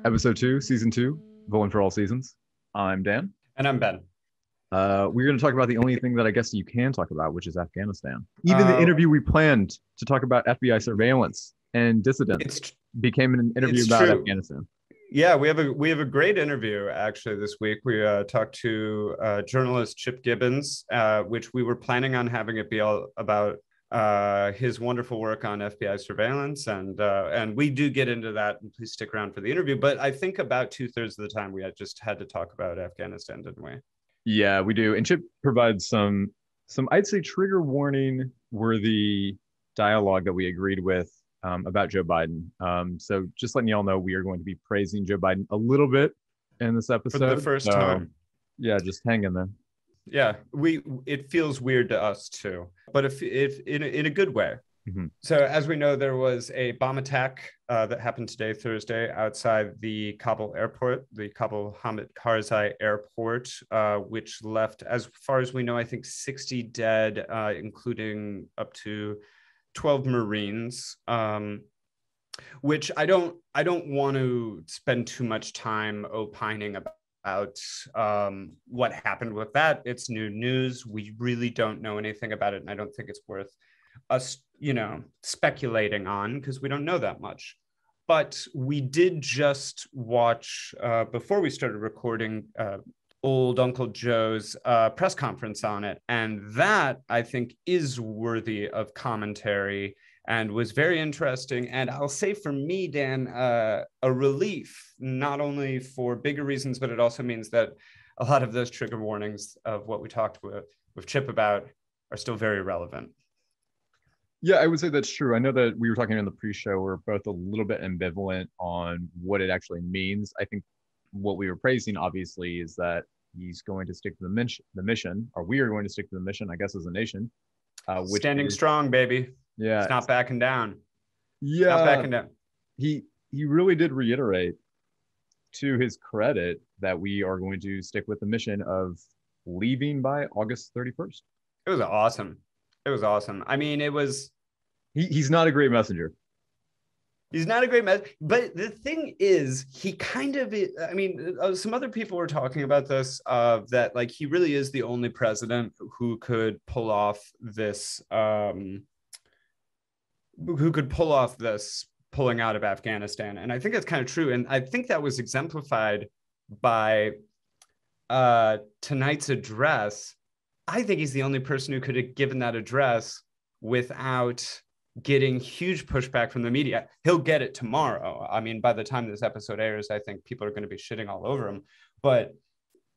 Episode 2, Season 2, Bowling for All Seasons. I'm Dan. And I'm Ben. We're going to talk about the only thing that I guess you can talk about, which is Afghanistan. Even the interview we planned to talk about FBI surveillance and dissidents became an interview about Afghanistan. Yeah, we have a great interview actually this week. We talked to journalist Chip Gibbons, which we were planning on having it be all about his wonderful work on FBI surveillance, and we do get into that. And please stick around for the interview. But I think about 2/3 of the time we just had to talk about Afghanistan, didn't we? Yeah, we do. And Chip provides some I'd say trigger warning worthy dialogue that we agreed with about Joe Biden. So just letting y'all know, we are going to be praising Joe Biden a little bit in this episode for the first time. Yeah, just hang in there. Yeah, it feels weird to us too, but if in a good way. Mm-hmm. So as we know, there was a bomb attack that happened today, Thursday, outside the Kabul airport, the Kabul Hamid Karzai airport, which left, as far as we know, I think 60 dead, including up to 12 Marines, which I don't want to spend too much time opining about what happened with that. It's new news. We really don't know anything about it, and I don't think it's worth us, speculating on, because we don't know that much. But we did just watch, before we started recording, old Uncle Joe's press conference on it, and that, I think, is worthy of commentary and was very interesting. And I'll say, for me, Dan, a relief, not only for bigger reasons, but it also means that a lot of those trigger warnings of what we talked with Chip about are still very relevant. Yeah, I would say that's true. I know that we were talking in the pre-show, we're both a little bit ambivalent on what it actually means. I think what we were praising, obviously, is that he's going to stick to the mission, or we are going to stick to the mission, I guess, as a nation. Which Standing strong, baby. Yeah. It's not backing down. Yeah. Not backing down. He really did reiterate, to his credit, that we are going to stick with the mission of leaving by August 31st. It was awesome. I mean, it was... He's not a great messenger. He's not a great messenger. But the thing is, he kind of... I mean, some other people were talking about this, that, like, he really is the only president who could pull off this... pulling out of Afghanistan. And I think that's kind of true. And I think that was exemplified by tonight's address. I think he's the only person who could have given that address without getting huge pushback from the media. He'll get it tomorrow. I mean, by the time this episode airs, I think people are going to be shitting all over him. But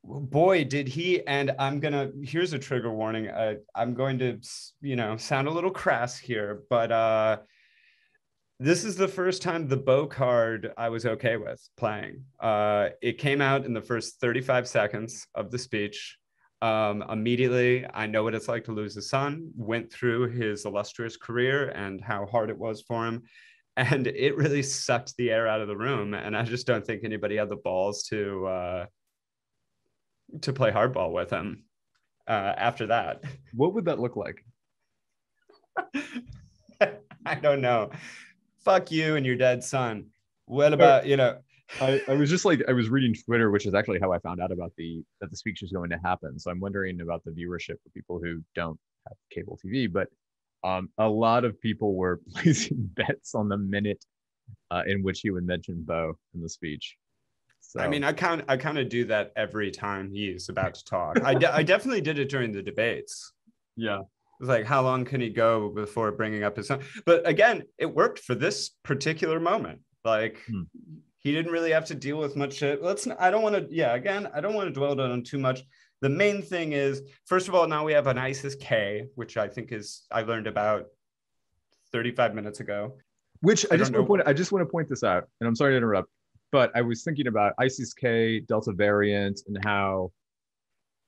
boy, did he. And here's a trigger warning. I'm going to, sound a little crass here, but this is the first time the bow card I was okay with playing. It came out in the first 35 seconds of the speech. Immediately, I know what it's like to lose a son, went through his illustrious career and how hard it was for him. And it really sucked the air out of the room. And I just don't think anybody had the balls to play hardball with him after that. What would that look like? I don't know. Fuck you and your dead son. What about, I was just like, I was reading Twitter, which is actually how I found out about that the speech is going to happen. So I'm wondering about the viewership for people who don't have cable TV, but a lot of people were placing bets on the minute in which he would mention Bo in the speech. So. I mean, I kind of do that every time he's about to talk. I definitely did it during the debates. Yeah. It was like, how long can he go before bringing up his son? But again, it worked for this particular moment. Like, he didn't really have to deal with much shit. I don't want to dwell on too much. The main thing is, first of all, now we have an ISIS-K, which I think I learned about 35 minutes ago. Which I just want to point this out, and I'm sorry to interrupt, but I was thinking about ISIS-K, Delta variant, and how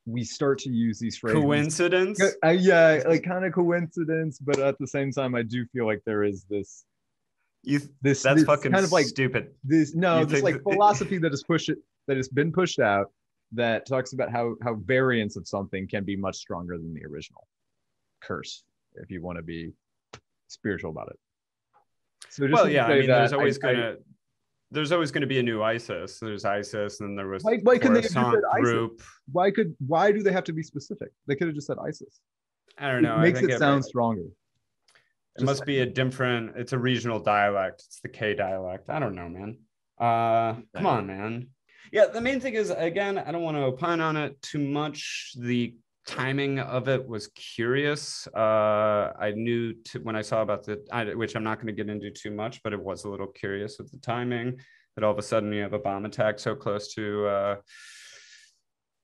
we start to use these phrases. Coincidence? Yeah, like kind of coincidence, but at the same time, I do feel like there is this that's fucking kind of like stupid. This like philosophy that has been pushed out that talks about how variants of something can be much stronger than the original curse, if you want to be spiritual about it. So well, yeah, I mean, there's always there's always going to be a new ISIS. There's ISIS, and then there was why couldn't they have just said group. ISIS? Why do they have to be specific? They could have just said ISIS. I don't know. It makes it sound stronger. It must be it's a regional dialect. It's the K dialect. I don't know, man. Come on, man. Yeah, the main thing is, again, I don't want to opine on it too much. The timing of it was curious. I knew when I saw about which I'm not going to get into too much, but it was a little curious with the timing that all of a sudden you have a bomb attack so close to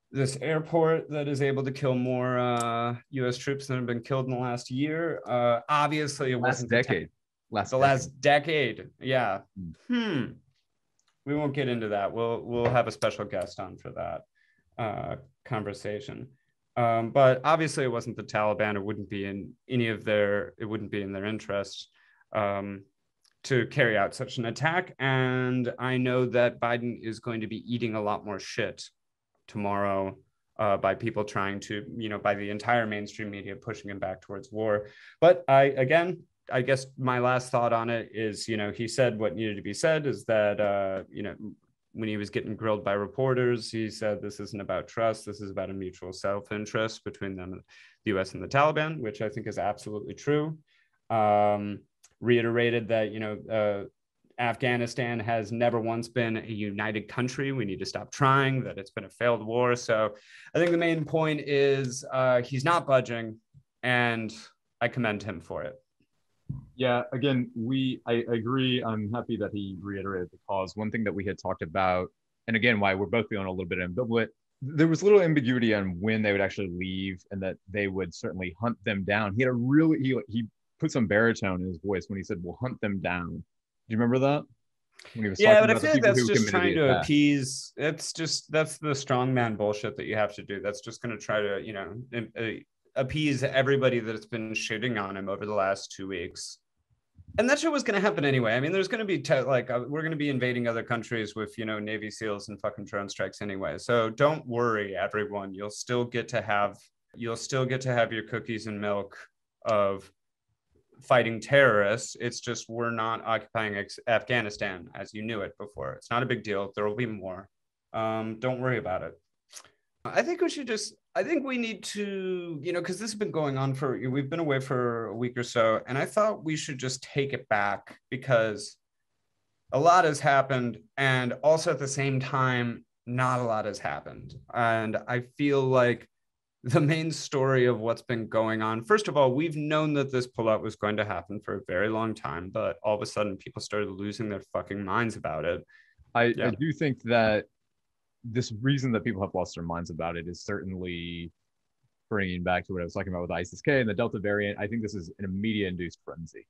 this airport that is able to kill more U.S. troops than have been killed in the last year. Obviously, it wasn't the last decade. Yeah. We won't get into that. We'll have a special guest on for that conversation. But obviously, it wasn't the Taliban. It wouldn't be in their interest to carry out such an attack. And I know that Biden is going to be eating a lot more shit tomorrow by people trying to, by the entire mainstream media pushing him back towards war. But I guess my last thought on it is, he said what needed to be said, is that, when he was getting grilled by reporters, he said, this isn't about trust. This is about a mutual self-interest between them, the US and the Taliban, which I think is absolutely true. Reiterated that, Afghanistan has never once been a united country. We need to stop trying, that it's been a failed war. So I think the main point is he's not budging, and I commend him for it. Yeah, again, I agree. I'm happy that he reiterated the cause. One thing that we had talked about, and again, why we're both feeling a little bit ambivalent, there was little ambiguity on when they would actually leave, and that they would certainly hunt them down. He had he put some baritone in his voice when he said, "We'll hunt them down." Do you remember that? When he was but I feel like that's just trying to appease. That's the strongman bullshit that you have to do. That's just going to try to, appease everybody that's been shitting on him over the last 2 weeks. And that shit was going to happen anyway. I mean, there's going to be we're going to be invading other countries with, Navy SEALs and fucking drone strikes anyway. So don't worry, everyone. You'll still get to have your cookies and milk of fighting terrorists. It's just we're not occupying Afghanistan as you knew it before. It's not a big deal. There will be more. Don't worry about it. I think we need to, because this has been going on we've been away for a week or so, and I thought we should just take it back, because a lot has happened, and also at the same time, not a lot has happened. And I feel like the main story of what's been going on, first of all, we've known that this pullout was going to happen for a very long time, but all of a sudden people started losing their fucking minds about it. I do think that this reason that people have lost their minds about it is certainly bringing back to what I was talking about with ISIS-K and the Delta variant. I think this is a media-induced frenzy.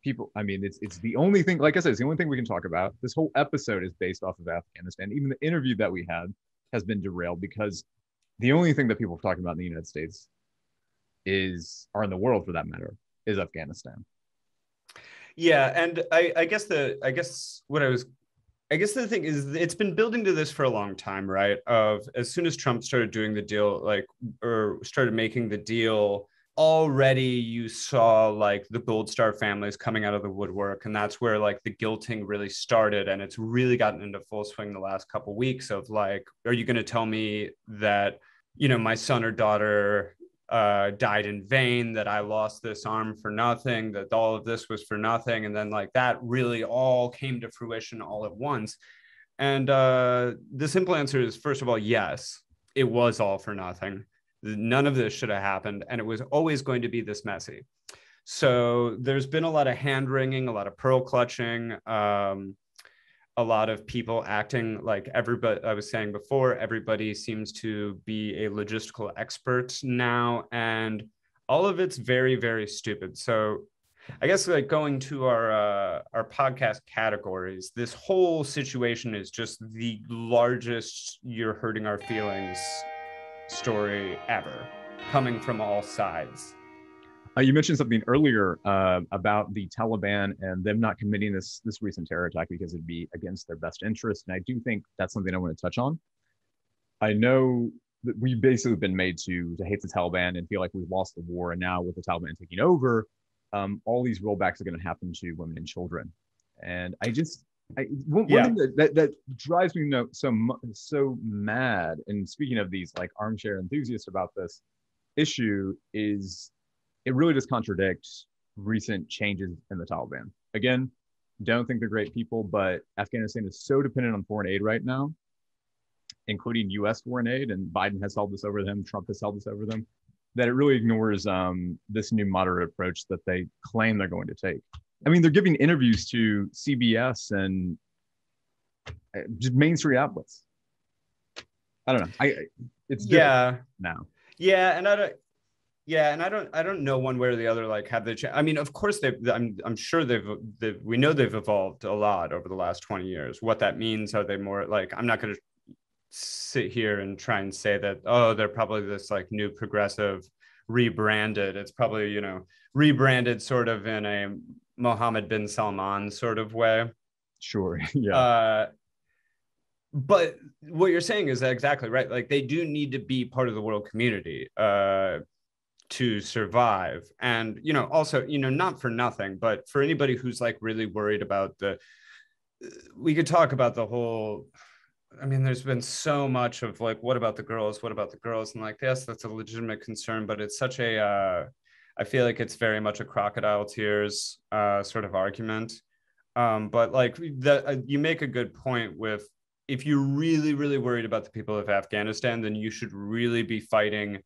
People, I mean, it's the only thing, like I said, it's the only thing we can talk about. This whole episode is based off of Afghanistan. Even the interview that we had has been derailed because the only thing that people are talking about in the United States or in the world for that matter, is Afghanistan. Yeah, and I guess the thing is, it's been building to this for a long time, right? Of as soon as Trump started doing the deal, or started making the deal, already you saw the Gold Star families coming out of the woodwork. And that's where the guilting really started. And it's really gotten into full swing the last couple of weeks of are you going to tell me that, my son or daughter died in vain, that I lost this arm for nothing, that all of this was for nothing? And then that really all came to fruition all at once. And the simple answer is, first of all, yes, it was all for nothing. None of this should have happened, and it was always going to be this messy. So there's been a lot of hand wringing, a lot of pearl clutching, a lot of people acting like everybody. I was saying before, everybody seems to be a logistical expert now, and all of it's very, very stupid. So I guess going to our podcast categories, this whole situation is just the largest "you're hurting our feelings" story ever, coming from all sides. You mentioned something earlier about the Taliban and them not committing this recent terror attack because it'd be against their best interest. And I do think that's something I want to touch on. I know that we've basically been made to hate the Taliban and feel like we've lost the war. And now with the Taliban taking over, all these rollbacks are going to happen to women and children. And I just, One thing that drives me so mad, and speaking of these like armchair enthusiasts about this issue, is it really does contradict recent changes in the Taliban. Again, don't think they're great people, but Afghanistan is so dependent on foreign aid right now, including U.S. foreign aid, and Biden has held this over them, Trump has held this over them, that it really ignores this new moderate approach that they claim they're going to take. I mean, they're giving interviews to CBS and just mainstream outlets. I don't know. It's different now. Yeah, and I don't know one way or the other. Like, have they? I mean, of course I'm sure we know they've evolved a lot over the last 20 years. What that means? Are they more like? I'm not going to sit here and try and say that. Oh, they're probably this like new progressive, rebranded. It's probably rebranded sort of in a Mohammed bin Salman sort of way. Sure. Yeah. But what you're saying is exactly right. Like, they do need to be part of the world community to survive. And, also, not for nothing, but for anybody who's like really worried about we could talk about the whole, I mean, there's been so much of like, what about the girls? What about the girls? And like, yes, that's a legitimate concern, but it's such I feel like it's very much a crocodile tears sort of argument. But like you make a good point with, if you're really, really worried about the people of Afghanistan, then you should really be fighting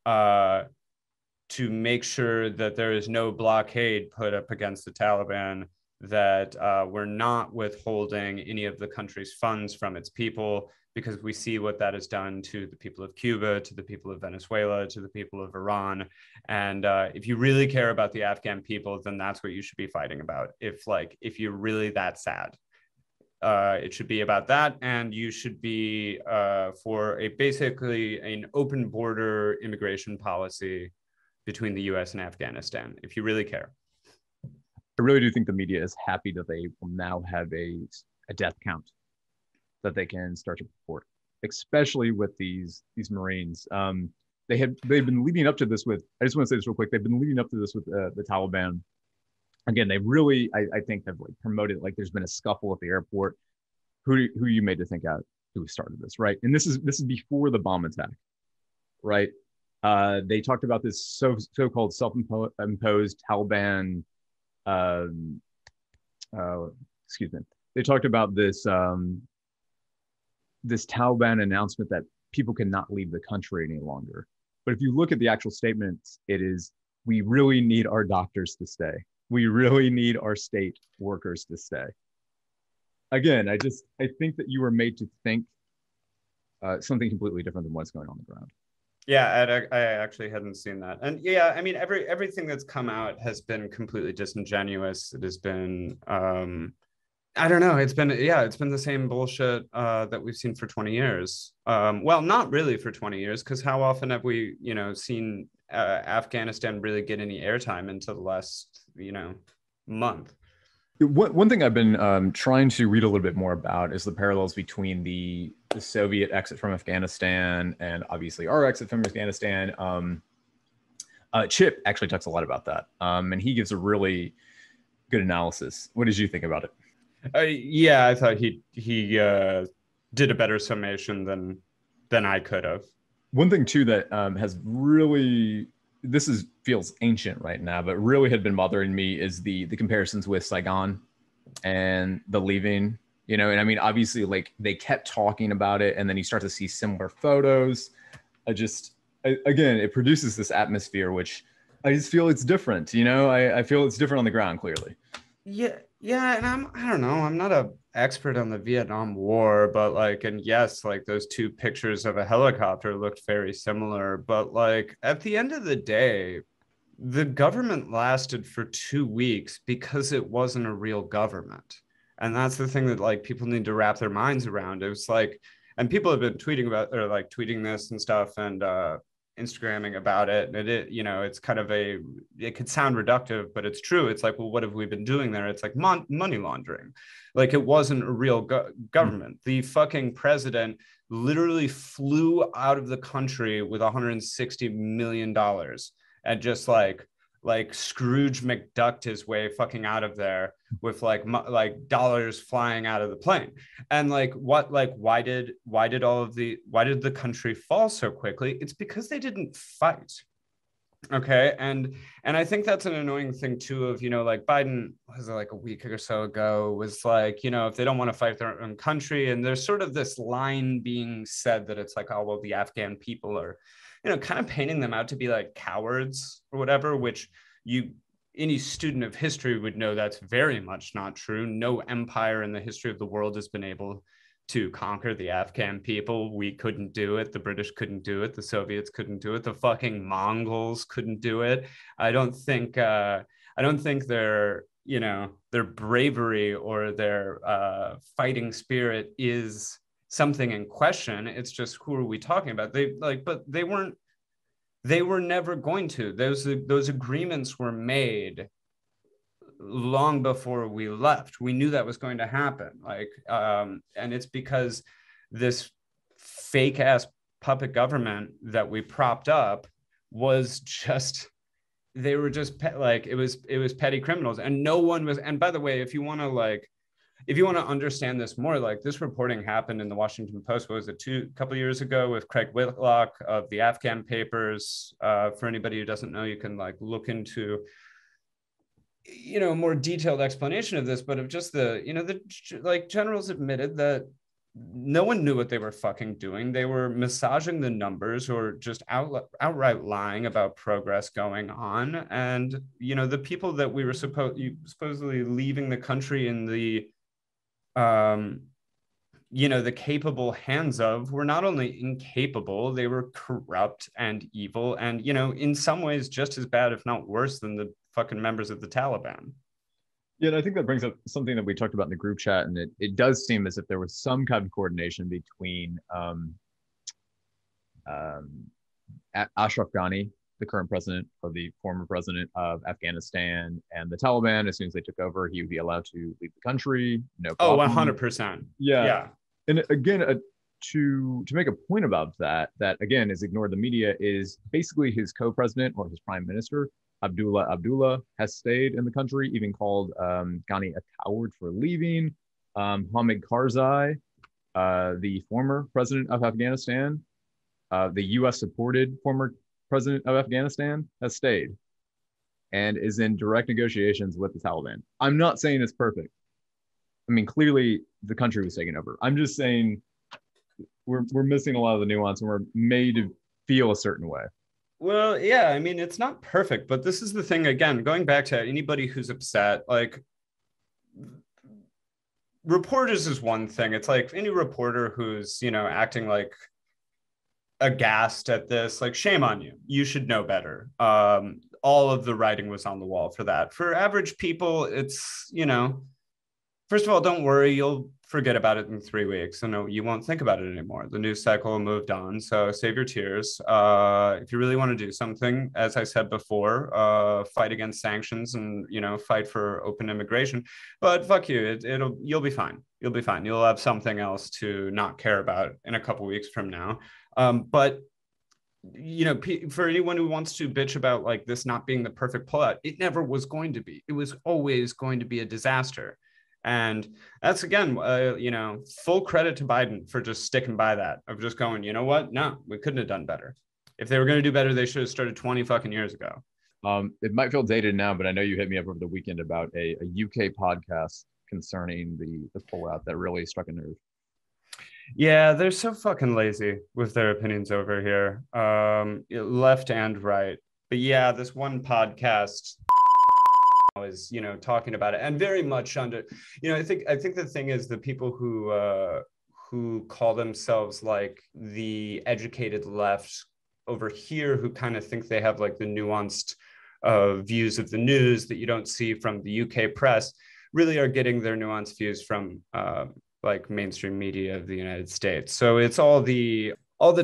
to make sure that there is no blockade put up against the Taliban, that we're not withholding any of the country's funds from its people, because we see what that has done to the people of Cuba, to the people of Venezuela, to the people of Iran. And if you really care about the Afghan people, then that's what you should be fighting about. If you're really that sad, it should be about that. And you should be for basically an open border immigration policy between the US and Afghanistan, if you really care. I really do think the media is happy that they will now have a death count that they can start to report, especially with these Marines. They've been leading up to this with, I just want to say this real quick, they've been leading up to this with the Taliban. Again, they really, I think, have like promoted, like there's been a scuffle at the airport. Who you made to think out who started this, right? And this is before the bomb attack, right? They talked about this so-called self-imposed Taliban. Excuse me. They talked about this this Taliban announcement that people cannot leave the country any longer. But if you look at the actual statements, it is, we really need our doctors to stay. We really need our state workers to stay. Again, I think that you were made to think something completely different than what's going on the ground. Yeah, I actually hadn't seen that. And yeah, I mean, everything that's come out has been completely disingenuous. It has been, I don't know. It's been the same bullshit that we've seen for 20 years. Well, not really for 20 years, because how often have we, seen Afghanistan really get any airtime until the last, month? One thing I've been trying to read a little bit more about is the parallels between the Soviet exit from Afghanistan and obviously our exit from Afghanistan. Chip actually talks a lot about that, and he gives a really good analysis. What did you think about it? Yeah, I thought he did a better summation than I could have. One thing too that has really, feels ancient right now, but really had been bothering me is the comparisons with Saigon and the leaving, and I mean, obviously, like they kept talking about it, and then you start to see similar photos. Again, it produces this atmosphere, which I just feel it's different. I feel it's different on the ground, clearly. Yeah, and I don't know, I'm not an expert on the Vietnam War, but and yes, those two pictures of a helicopter looked very similar, but at the end of the day, the government lasted for 2 weeks because it wasn't a real government. And that's the thing that people need to wrap their minds around. It was and people have been tweeting about, or tweeting this and stuff, and Instagramming about it, and it's kind of it could sound reductive, but it's true. It's well, what have we been doing there? It's money laundering. It wasn't a real government. The fucking president literally flew out of the country with $160 million and just like Scrooge McDucked his way fucking out of there with like dollars flying out of the plane. And like why did the country fall so quickly? It's because they didn't fight. Okay. And I think that's an annoying thing too, of, like Biden, was it like a week or so ago, was like, if they don't want to fight their own country, and there's sort of this line being said that it's like, oh, well, the Afghan people are, kind of painting them out to be like cowards or whatever, which any student of history would know that's very much not true. No empire in the history of the world has been able to conquer the Afghan people. We couldn't do it. The British couldn't do it. The Soviets couldn't do it. The fucking Mongols couldn't do it. I don't think their bravery or their fighting spirit is something in question. It's just, who are we talking about? But they were never going to. Those agreements were made long before we left. We knew that was going to happen. And it's because this fake ass puppet government that we propped up was just, they were just it was petty criminals, and no one was. And by the way, if you want to understand this more, like, this reporting happened in the Washington Post, what was it, a couple years ago, with Craig Whitlock of the Afghan papers. For anybody who doesn't know, you can look into more detailed explanation of this, but of just the generals admitted that no one knew what they were fucking doing. They were massaging the numbers, or just outright lying about progress going on. And the people that we were supposedly leaving the country in the the capable hands of were not only incapable, they were corrupt and evil, and in some ways just as bad, if not worse, than the fucking members of the Taliban. Yeah, and I think that brings up something that we talked about in the group chat, and it does seem as if there was some kind of coordination between Ashraf Ghani, the current president, or the former president of Afghanistan, and the Taliban. As soon as they took over, he would be allowed to leave the country. No problem. 100%. Yeah. And again, to make a point about that again is ignored the media, is basically his co-president, or his prime minister, Abdullah, has stayed in the country, even called Ghani a coward for leaving. Hamid Karzai, the former president of Afghanistan, the US supported former president of Afghanistan, has stayed and is in direct negotiations with the Taliban. I'm not saying it's perfect. I mean, clearly the country was taken over. I'm just saying we're missing a lot of the nuance, and we're made to feel a certain way. Well, yeah, I mean, it's not perfect, but this is the thing, again, going back to anybody who's upset, like, reporters is one thing. It's like any reporter who's, acting like aghast at this, like, shame on you. You should know better. All of the writing was on the wall for that. For average people, it's, first of all, don't worry, you'll forget about it in 3 weeks. So no, you won't think about it anymore. The news cycle moved on. So save your tears. If you really want to do something, as I said before, fight against sanctions and, fight for open immigration. But fuck you, you'll be fine. You'll be fine. You'll have something else to not care about in a couple weeks from now. But for anyone who wants to bitch about like this not being the perfect pullout, it never was going to be. It was always going to be a disaster. And that's, again, full credit to Biden for just sticking by that, of just going, you know what? No, we couldn't have done better. If they were going to do better, they should have started 20 fucking years ago. It might feel dated now, but I know you hit me up over the weekend about a UK podcast concerning the pullout that really struck a nerve. Yeah, they're so fucking lazy with their opinions over here, left and right. But yeah, this one podcast is talking about it, and very much under I think the thing is, the people who call themselves like the educated left over here, who kind of think they have like the nuanced views of the news that you don't see from the UK press, really are getting their nuanced views from like mainstream media of the United States. So it's all the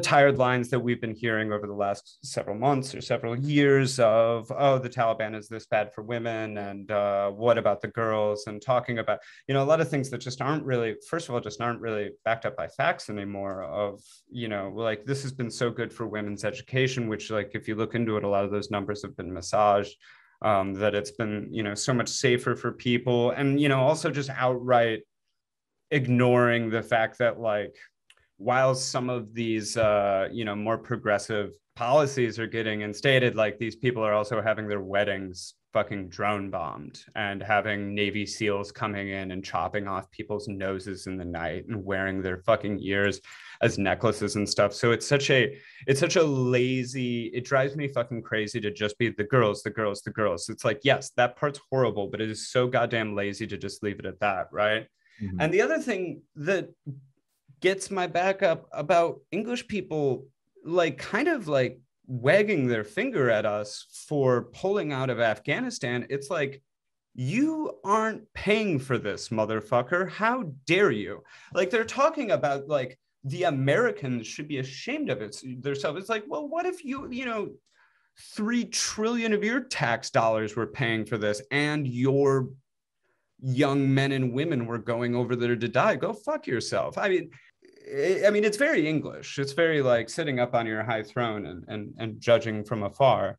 tired lines that we've been hearing over the last several months or several years of, oh, the Taliban is this bad for women, and what about the girls, and talking about, a lot of things that just aren't really, first of all, just aren't really backed up by facts anymore, of, like, this has been so good for women's education, which, like, if you look into it, a lot of those numbers have been massaged. that it's been, so much safer for people. And, also just outright ignoring the fact that, like, while some of these, more progressive policies are getting instated, like, these people are also having their weddings fucking drone bombed and having Navy SEALs coming in and chopping off people's noses in the night and wearing their fucking ears as necklaces and stuff. So it's such a lazy, it drives me fucking crazy to just be the girls. It's like, yes, that part's horrible, but it is so goddamn lazy to just leave it at that, right? Mm-hmm. And the other thing that gets my back up about English people, like, kind of like wagging their finger at us for pulling out of Afghanistan, it's like, you aren't paying for this, motherfucker. How dare you? Like, they're talking about, like, the Americans should be ashamed of themselves. It's like, well, what if you 3 trillion of your tax dollars were paying for this and your young men and women were going over there to die? Go fuck yourself. I mean, it's very English. It's very like sitting up on your high throne and judging from afar.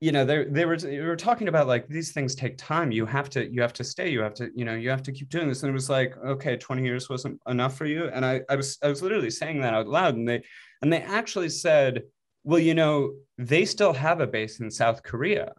They were talking about, like, these things take time. You have to stay. You have to keep doing this. And it was like, okay, 20 years wasn't enough for you. And I was literally saying that out loud. And they actually said, well, they still have a base in South Korea.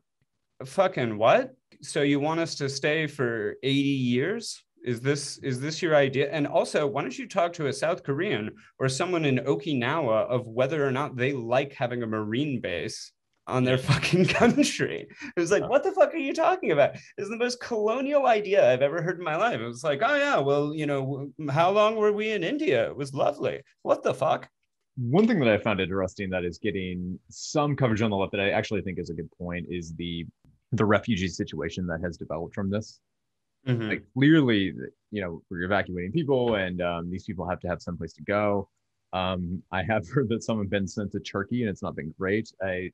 Fucking what? So you want us to stay for 80 years? Is this your idea? And also, why don't you talk to a South Korean or someone in Okinawa of whether or not they like having a Marine base on their fucking country? It was like, what the fuck are you talking about? It's the most colonial idea I've ever heard in my life. It was like, oh yeah, well, how long were we in India? It was lovely. What the fuck? One thing that I found interesting that is getting some coverage on the left that I actually think is a good point is the refugee situation that has developed from this. Mm-hmm. Like, clearly, we're evacuating people, and these people have to have someplace to go. I have heard that some have been sent to Turkey, and it's not been great. I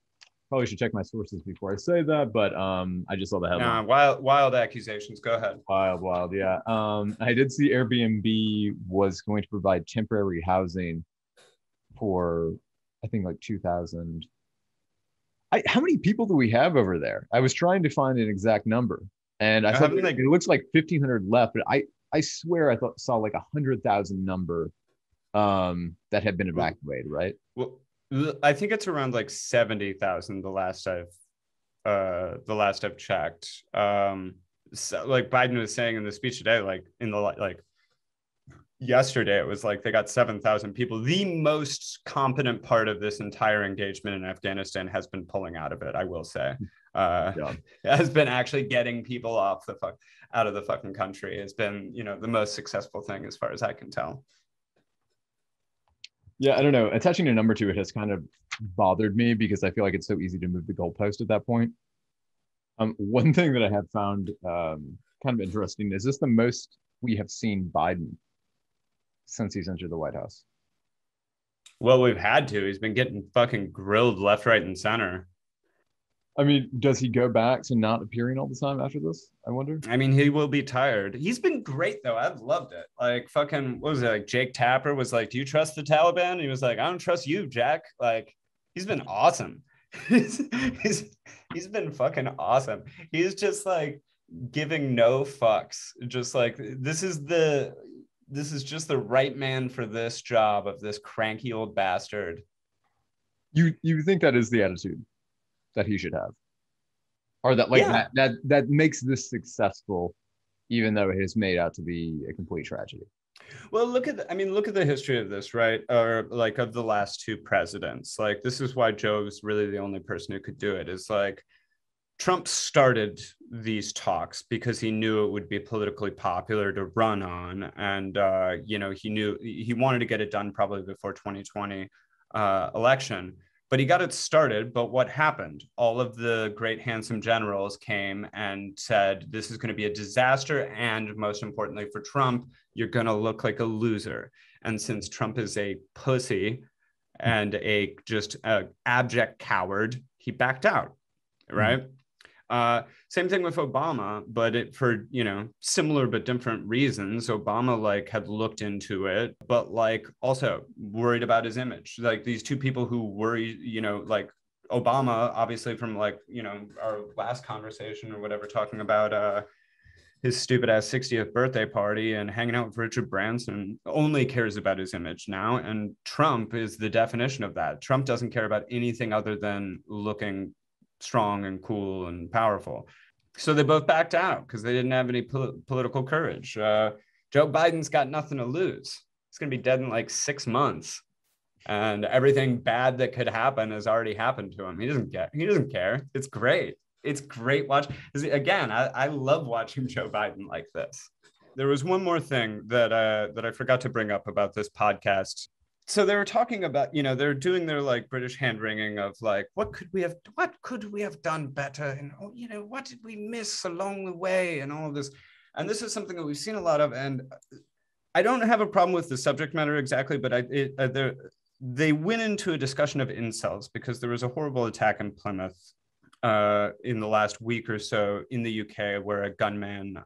probably should check my sources before I say that, but I just saw the headline. Wild accusations. Go ahead. Wild, yeah. I did see Airbnb was going to provide temporary housing for, I think, like 2,000. How many people do we have over there? I was trying to find an exact number. And I thought it looks like 1,500 left, but I swear I saw like 100,000 number that had been evacuated, right? Well, I think it's around like 70,000 the last I've checked. So, like, Biden was saying in the speech today, like yesterday, it was like they got 7,000 people. The most competent part of this entire engagement in Afghanistan has been pulling out of it, I will say. Has been actually getting people out of the fucking country. Has been, the most successful thing as far as I can tell. Yeah, I don't know. Attaching a number to it has kind of bothered me because I feel like it's so easy to move the goalpost at that point. One thing that I have found kind of interesting is this the most we have seen Biden since he's entered the White House? Well, we've had to. He's been getting fucking grilled left, right, and center. I mean, does he go back to not appearing all the time after this? I wonder. I mean, he will be tired. He's been great, though. I've loved it. Like, fucking, what was it? Like, Jake Tapper was like, do you trust the Taliban? And he was like, I don't trust you, Jack. Like, he's been awesome. he's been fucking awesome. He's just like giving no fucks. Just like, this is just the right man for this job of this cranky old bastard. You think that is the attitude that he should have, or that, like, that makes this successful, even though it has made out to be a complete tragedy? Well, look at the history of this, right? Or like of the last two presidents. Like, this is why Joe's really the only person who could do it. Is like, Trump started these talks because he knew it would be politically popular to run on, and he knew he wanted to get it done probably before 2020 election. But he got it started. But what happened? All of the great handsome generals came and said, this is going to be a disaster. And most importantly for Trump, you're going to look like a loser. And since Trump is a pussy and a just abject coward, he backed out, right? Same thing with Obama, but for, similar but different reasons. Obama like had looked into it, but like also worried about his image. Like, these two people who worry, like Obama, obviously from like, you know, our last conversation or whatever, talking about his stupid ass 60th birthday party and hanging out with Richard Branson, only cares about his image now. And Trump is the definition of that. Trump doesn't care about anything other than looking strong and cool and powerful. So they both backed out because they didn't have any political courage. Joe Biden's got nothing to lose. He's going to be dead in like 6 months. And everything bad that could happen has already happened to him. He doesn't care. He doesn't care. It's great. It's great watch. Again, I love watching Joe Biden like this. There was one more thing that I forgot to bring up about this podcast. So they were talking about, you know, they're doing their like British hand wringing of like, what could we have done better? And, oh, you know, what did we miss along the way and all of this? And this is something that we've seen a lot of. And I don't have a problem with the subject matter exactly, but they went into a discussion of incels because there was a horrible attack in Plymouth in the last week or so in the UK, where a gunman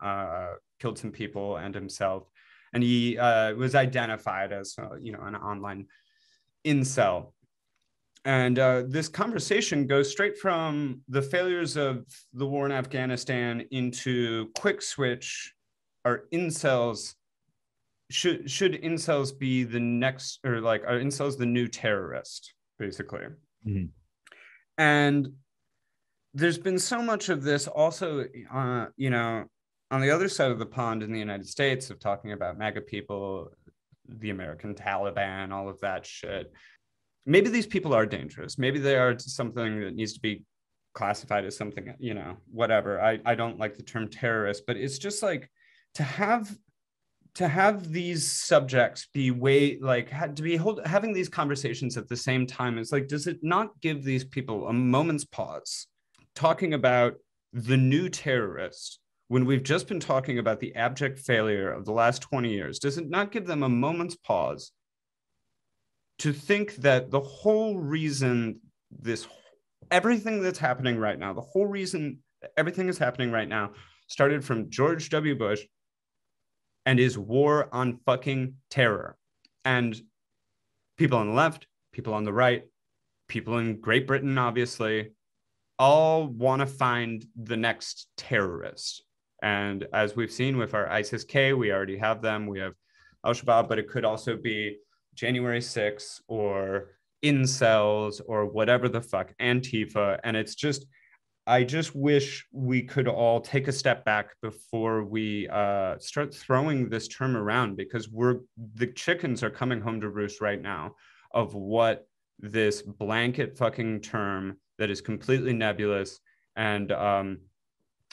killed some people and himself, and he was identified as you know, an online incel. And this conversation goes straight from the failures of the war in Afghanistan into quick switch. Are incels should incels be the next, or like, are incels the new terrorist, basically? Mm-hmm. And there's been so much of this also, you know, on the other side of the pond in the United States, of talking about MAGA people, the American Taliban, all of that shit. Maybe these people are dangerous. Maybe they are something that needs to be classified as something, you know, whatever. I don't like the term terrorist, but it's just like to have these subjects be having these conversations at the same time. It's like, does it not give these people a moment's pause? Talking about the new terrorist when we've just been talking about the abject failure of the last 20 years, does it not give them a moment's pause to think that the whole reason everything that's happening right now, the whole reason everything is happening right now started from George W. Bush and his war on fucking terror? And people on the left, people on the right, people in Great Britain, obviously, all want to find the next terrorist. And as we've seen with our ISIS-K, we already have them. We have Al-Shabaab, but it could also be January 6th or incels or whatever the fuck, Antifa. And it's just, I just wish we could all take a step back before we start throwing this term around, because the chickens are coming home to roost right now of what this blanket fucking term that is completely nebulous and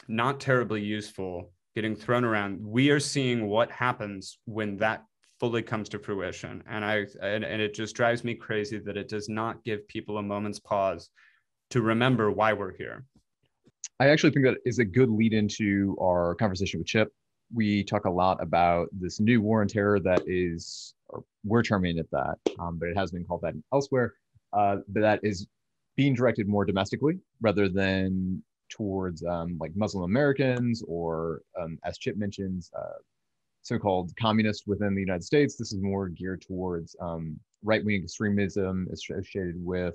not terribly useful getting thrown around. We are seeing what happens when that fully comes to fruition. And it just drives me crazy that it does not give people a moment's pause to remember why we're here. I actually think that is a good lead into our conversation with Chip. We talk a lot about this new war on terror that is, or we're terming it that, but it has been called that elsewhere, but that is being directed more domestically rather than towards like Muslim Americans or, as Chip mentions, so-called communists within the United States. This is more geared towards right-wing extremism associated with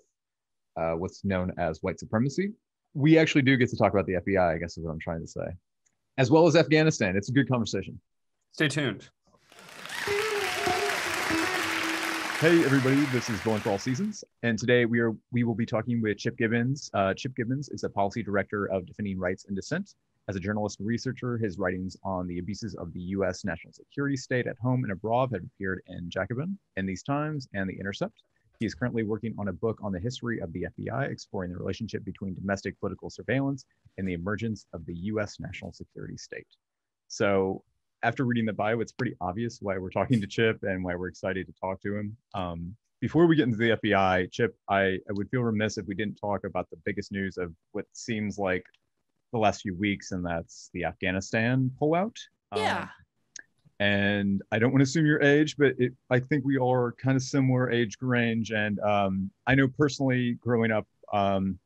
what's known as white supremacy. We actually do get to talk about the FBI, I guess is what I'm trying to say, as well as Afghanistan. It's a good conversation. Stay tuned. Hey everybody, this is Bowling for All Seasons, and today we will be talking with Chip Gibbons. Chip Gibbons is a policy director of Defending Rights and Dissent. As a journalist and researcher, his writings on the abuses of the U.S. national security state at home and abroad have appeared in Jacobin, In These Times, and The Intercept. He is currently working on a book on the history of the FBI, exploring the relationship between domestic political surveillance and the emergence of the U.S. national security state. So after reading the bio, it's pretty obvious why we're talking to Chip and why we're excited to talk to him. Before we get into the FBI, Chip, I would feel remiss if we didn't talk about the biggest news of what seems like the last few weeks, and that's the Afghanistan pullout. Yeah. And I don't want to assume your age, but I think we all are kind of similar age range. And I know personally growing up kind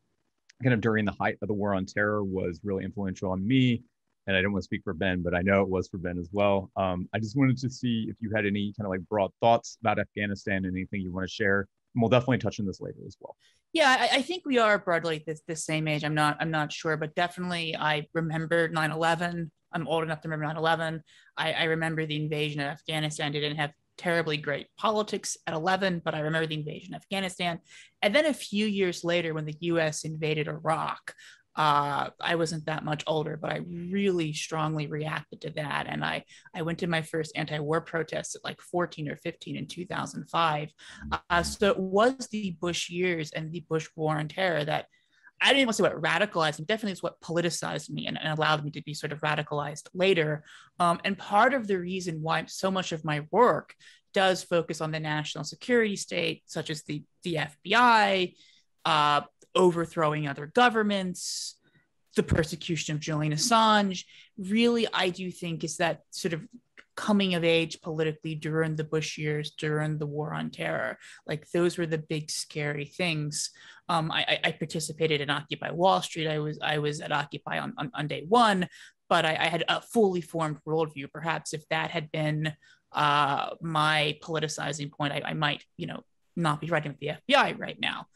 of during the height of the war on terror was really influential on me. And I don't want to speak for Ben, but I know it was for Ben as well. I just wanted to see if you had any kind of like broad thoughts about Afghanistan and anything you want to share we'll definitely touch on this later as well. Yeah, I think we are broadly the same age. I'm not sure, but definitely I remember 9/11. I'm old enough to remember 9/11. I remember the invasion of Afghanistan. Didn't have terribly great politics at 11, but I remember the invasion of Afghanistan. And then a few years later, when the US invaded Iraq, I wasn't that much older, but I really strongly reacted to that. And I went to my first anti-war protest at like 14 or 15 in 2005. So it was the Bush years and the Bush war on terror that I didn't want to say what radicalized me, definitely is what politicized me and allowed me to be sort of radicalized later. And part of the reason why so much of my work does focus on the national security state, such as the FBI, overthrowing other governments, the persecution of Julian Assange, really, I do think is that sort of coming of age politically during the Bush years, during the war on terror. Like those were the big scary things. I participated in Occupy Wall Street. I was at Occupy on day one, but I had a fully formed worldview. Perhaps if that had been my politicizing point, I might, not be writing with the FBI right now.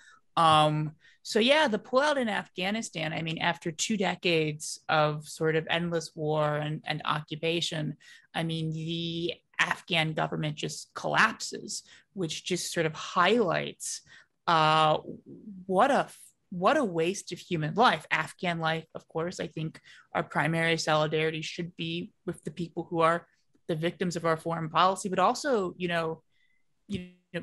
So yeah, the pullout in Afghanistan, I mean, after 2 decades of sort of endless war and occupation, I mean, the Afghan government just collapses, which just sort of highlights what a waste of human life. Afghan life, of course. I think our primary solidarity should be with the people who are the victims of our foreign policy, but also,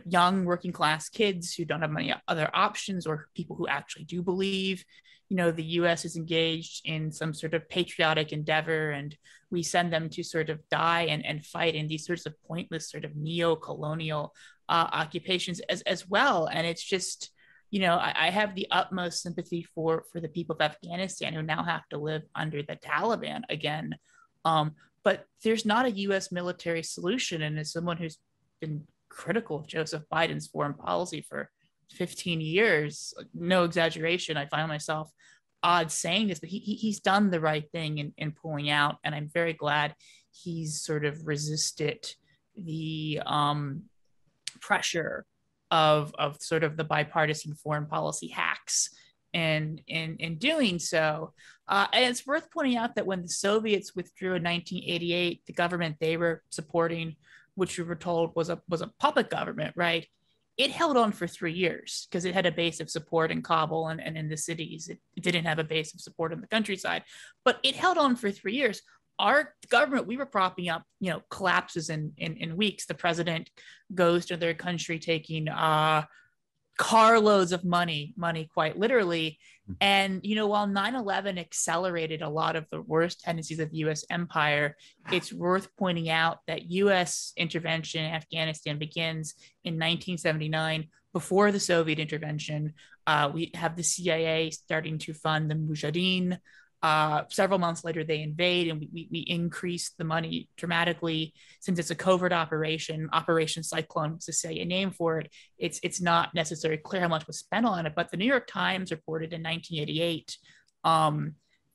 young working class kids who don't have many other options, or people who actually do believe, the US is engaged in some sort of patriotic endeavor, and we send them to sort of die and fight in these sorts of pointless sort of neo-colonial occupations as well. And it's just, I have the utmost sympathy for the people of Afghanistan who now have to live under the Taliban again. But there's not a US military solution. And as someone who's been critical of Joseph Biden's foreign policy for 15 years, no exaggeration, I find myself odd saying this, but he's done the right thing in pulling out. And I'm very glad he's sort of resisted the pressure of sort of the bipartisan foreign policy hacks and in doing so. And it's worth pointing out that when the Soviets withdrew in 1988, the government they were supporting, which we were told was a puppet government, right? It held on for 3 years because it had a base of support in Kabul and in the cities. It didn't have a base of support in the countryside, but it held on for 3 years. Our government, we were propping up, collapses in weeks. The president goes to their country taking carloads of money quite literally. And, while 9/11 accelerated a lot of the worst tendencies of the US empire, it's worth pointing out that US intervention in Afghanistan begins in 1979, before the Soviet intervention. We have the CIA starting to fund the Mujahideen. Several months later, they invade, and we increase the money dramatically. Since it's a covert operation, Operation Cyclone was the CIA name for it. It's not necessarily clear how much was spent on it, but the New York Times reported in 1988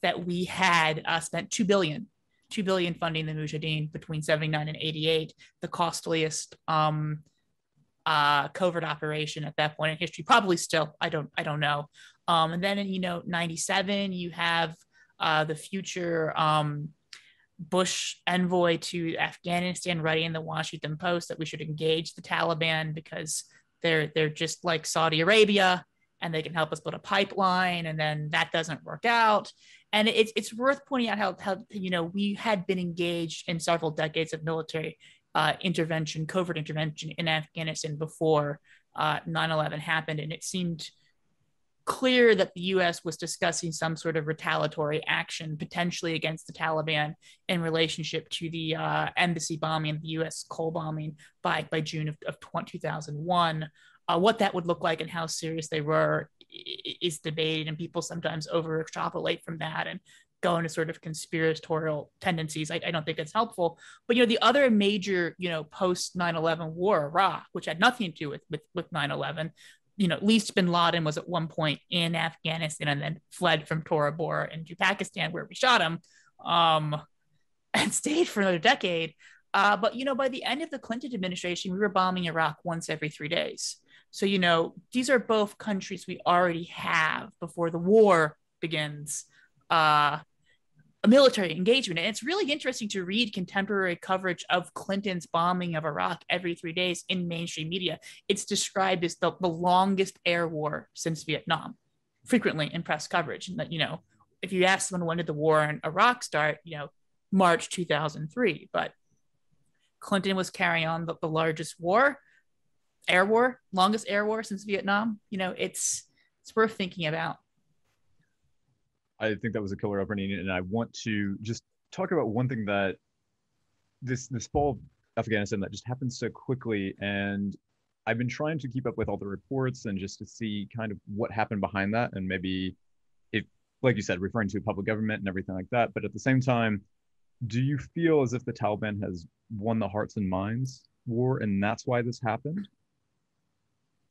that we had spent $2 billion funding the Mujahideen between 79 and 88, the costliest covert operation at that point in history, probably still. I don't know. And then in 97, you have the future Bush envoy to Afghanistan writing in the Washington Post that we should engage the Taliban because they're just like Saudi Arabia and they can help us build a pipeline, and then that doesn't work out. And it's worth pointing out how we had been engaged in several decades of military intervention, covert intervention in Afghanistan before 9/11 happened, and it seemed clear that the US was discussing some sort of retaliatory action potentially against the Taliban in relationship to the embassy bombing, the US Cole bombing by June of 2001. What that would look like and how serious they were is debated, and people sometimes over extrapolate from that and go into sort of conspiratorial tendencies. I don't think it's helpful. But the other major post 9/11 war, Iraq, which had nothing to do with 9/11, at least bin Laden was at one point in Afghanistan and then fled from Tora Bora into Pakistan, where we shot him, and stayed for another decade. But by the end of the Clinton administration, we were bombing Iraq once every 3 days. So, these are both countries we already have before the war begins. A military engagement. And it's really interesting to read contemporary coverage of Clinton's bombing of Iraq every 3 days in mainstream media. It's described as the longest air war since Vietnam, frequently in press coverage. And that, if you ask someone when did the war in Iraq start, March 2003. But Clinton was carrying on the largest longest air war since Vietnam. It's worth thinking about. I think that was a killer opening, and I want to just talk about one thing that this fall of Afghanistan that just happened so quickly, and I've been trying to keep up with all the reports and just to see kind of what happened behind that, and maybe if, like you said, referring to a public government and everything like that. But at the same time, do you feel as if the Taliban has won the hearts and minds war, and that's why this happened?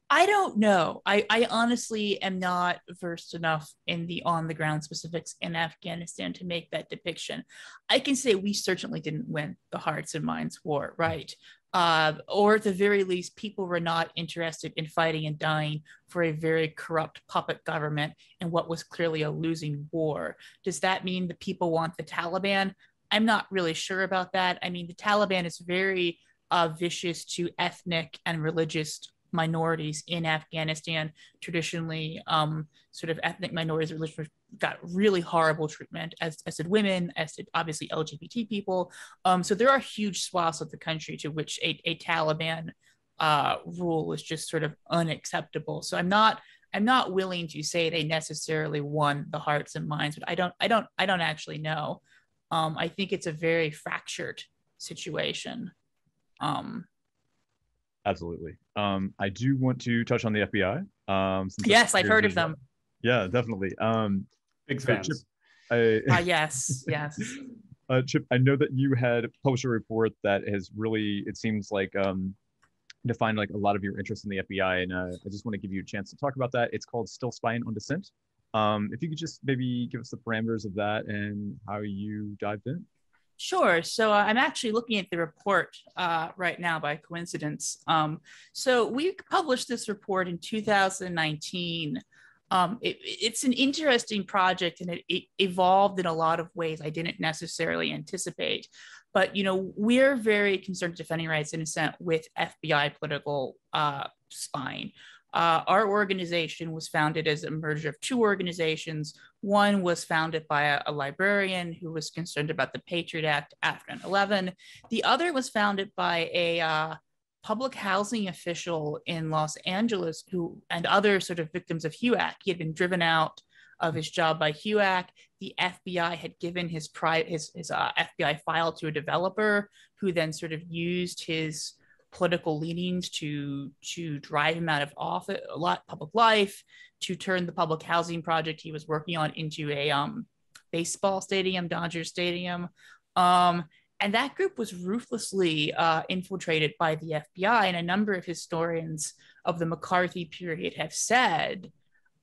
I don't know. I honestly am not versed enough in the on the ground specifics in Afghanistan to make that depiction. I can say we certainly didn't win the hearts and minds war, right? Or at the very least, people were not interested in fighting and dying for a very corrupt puppet government in what was clearly a losing war. Does that mean the people want the Taliban? I'm not really sure about that. I mean, the Taliban is very vicious to ethnic and religious minorities in Afghanistan. Traditionally, sort of ethnic minorities, religions got really horrible treatment, as did women, as did obviously LGBT people. So there are huge swaths of the country to which a Taliban rule is just sort of unacceptable. So I'm not willing to say they necessarily won the hearts and minds, but I don't actually know. I think it's a very fractured situation. Absolutely. I do want to touch on the FBI. Yes, I've heard of them. Yeah, definitely. Big fans. Chip, yes. Chip, I know that you had published a report that has really, it seems like, defined like a lot of your interest in the FBI, and I just want to give you a chance to talk about that. It's called Still Spying on Dissent. If you could just maybe give us the parameters of that and how you dived in. Sure. So I'm actually looking at the report right now by coincidence. So we published this report in 2019. It's an interesting project, and it evolved in a lot of ways I didn't necessarily anticipate. But, we're very concerned defending rights and dissent with FBI political spying. Our organization was founded as a merger of two organizations. One was founded by a librarian who was concerned about the Patriot Act after 9/11. The other was founded by a public housing official in Los Angeles and other sort of victims of HUAC. He had been driven out of his job by HUAC. The FBI had given his FBI file to a developer who then sort of used his political leanings to drive him out of office, public life, to turn the public housing project he was working on into a baseball stadium, Dodger Stadium. And that group was ruthlessly infiltrated by the FBI. And a number of historians of the McCarthy period have said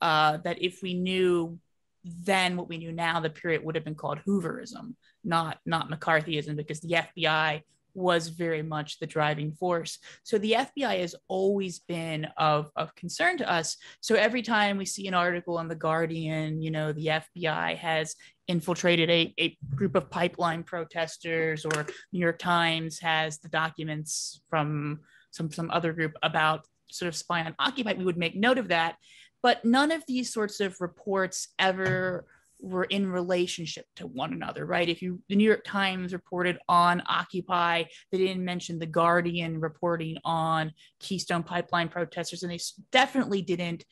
that if we knew then what we knew now, the period would have been called Hooverism, not McCarthyism, because the FBI was very much the driving force. So the FBI has always been of concern to us. So every time we see an article in The Guardian, the FBI has infiltrated a group of pipeline protesters, or New York Times has the documents from some other group about sort of spying on Occupy, we would make note of that. But none of these sorts of reports ever were in relationship to one another, right? The New York Times reported on Occupy, they didn't mention The Guardian reporting on Keystone Pipeline protesters, and they definitely didn't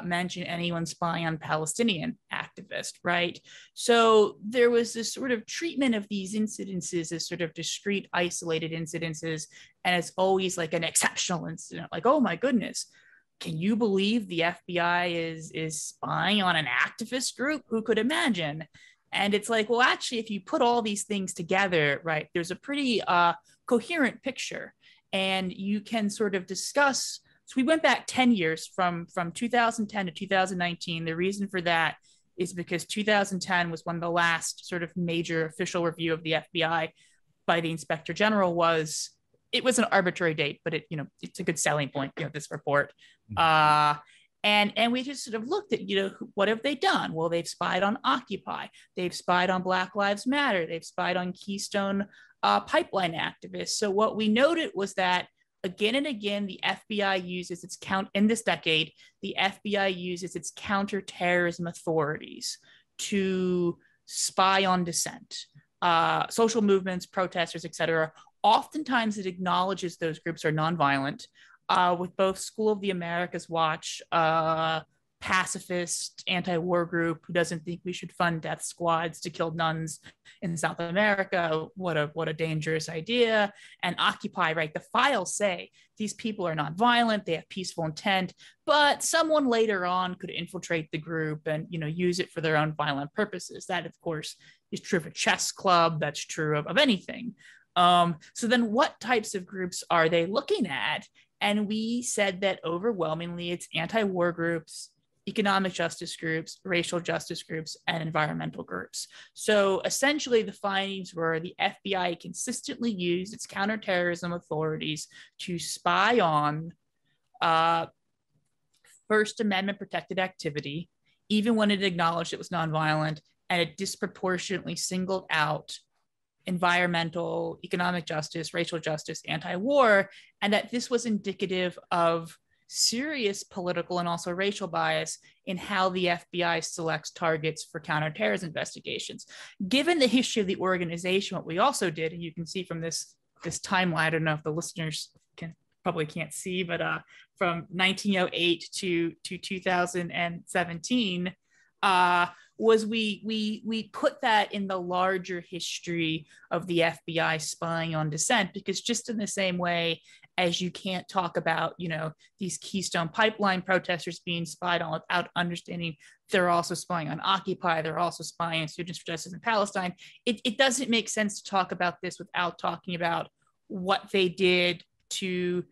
mention anyone spying on Palestinian activists, right? So there was this sort of treatment of these incidences as sort of discrete, isolated incidences, and it's always like an exceptional incident, like, oh my goodness, can you believe the FBI is spying on an activist group? Who could imagine? And it's like, well, actually, if you put all these things together, right, there's a pretty coherent picture, and you can sort of discuss. So we went back 10 years from 2010 to 2019. The reason for that is because 2010 was when the last sort of major official review of the FBI by the Inspector General was it was an arbitrary date, but it's a good selling point, this report. And we just sort of looked at, what have they done? Well, they've spied on Occupy. They've spied on Black Lives Matter. They've spied on Keystone pipeline activists. So what we noted was that again and again, the FBI uses its in this decade, the FBI uses its counterterrorism authorities to spy on dissent, social movements, protesters, et cetera. Oftentimes it acknowledges those groups are nonviolent. With both School of the Americas Watch, pacifist anti-war group who doesn't think we should fund death squads to kill nuns in South America. What a dangerous idea. And Occupy, right? The files say these people are not violent, they have peaceful intent, but someone later on could infiltrate the group and use it for their own violent purposes. That, of course, is true of a chess club. That's true of anything. So then what types of groups are they looking at? And we said that overwhelmingly it's anti-war groups, economic justice groups, racial justice groups, and environmental groups. So essentially the findings were the FBI consistently used its counterterrorism authorities to spy on First Amendment protected activity, even when it acknowledged it was nonviolent, and it disproportionately singled out environmental, economic justice, racial justice, anti-war, and that this was indicative of serious political and also racial bias in how the FBI selects targets for counterterrorism investigations. Given the history of the organization, what we also did, and you can see from this timeline, I don't know if the listeners probably can't see, but from 1908 to 2017, was we put that in the larger history of the FBI spying on dissent, because just in the same way as you can't talk about, these Keystone Pipeline protesters being spied on without understanding they're also spying on Occupy, they're also spying on Students for Justice in Palestine, it doesn't make sense to talk about this without talking about what they did to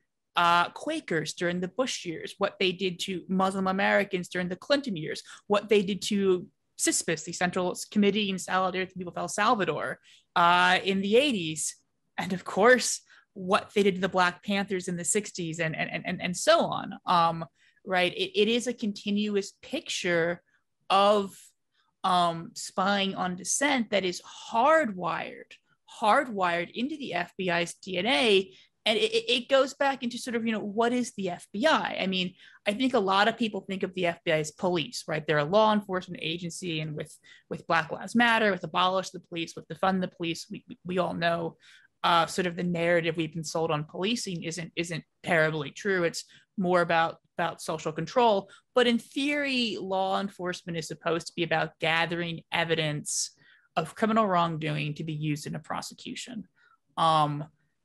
Quakers during the Bush years, what they did to Muslim Americans during the Clinton years, what they did to CISPAS, the Central Committee in Solidarity with the People of El Salvador, in the 80s, and of course, what they did to the Black Panthers in the 60s, and so on. Right? It is a continuous picture of spying on dissent that is hardwired into the FBI's DNA. And it goes back into sort of, what is the FBI? I mean, I think a lot of people think of the FBI as police, right? They're a law enforcement agency, and with Black Lives Matter, with Abolish the Police, with Defund the Police, we all know sort of the narrative we've been sold on policing isn't terribly true. It's more about social control. But in theory, law enforcement is supposed to be about gathering evidence of criminal wrongdoing to be used in a prosecution.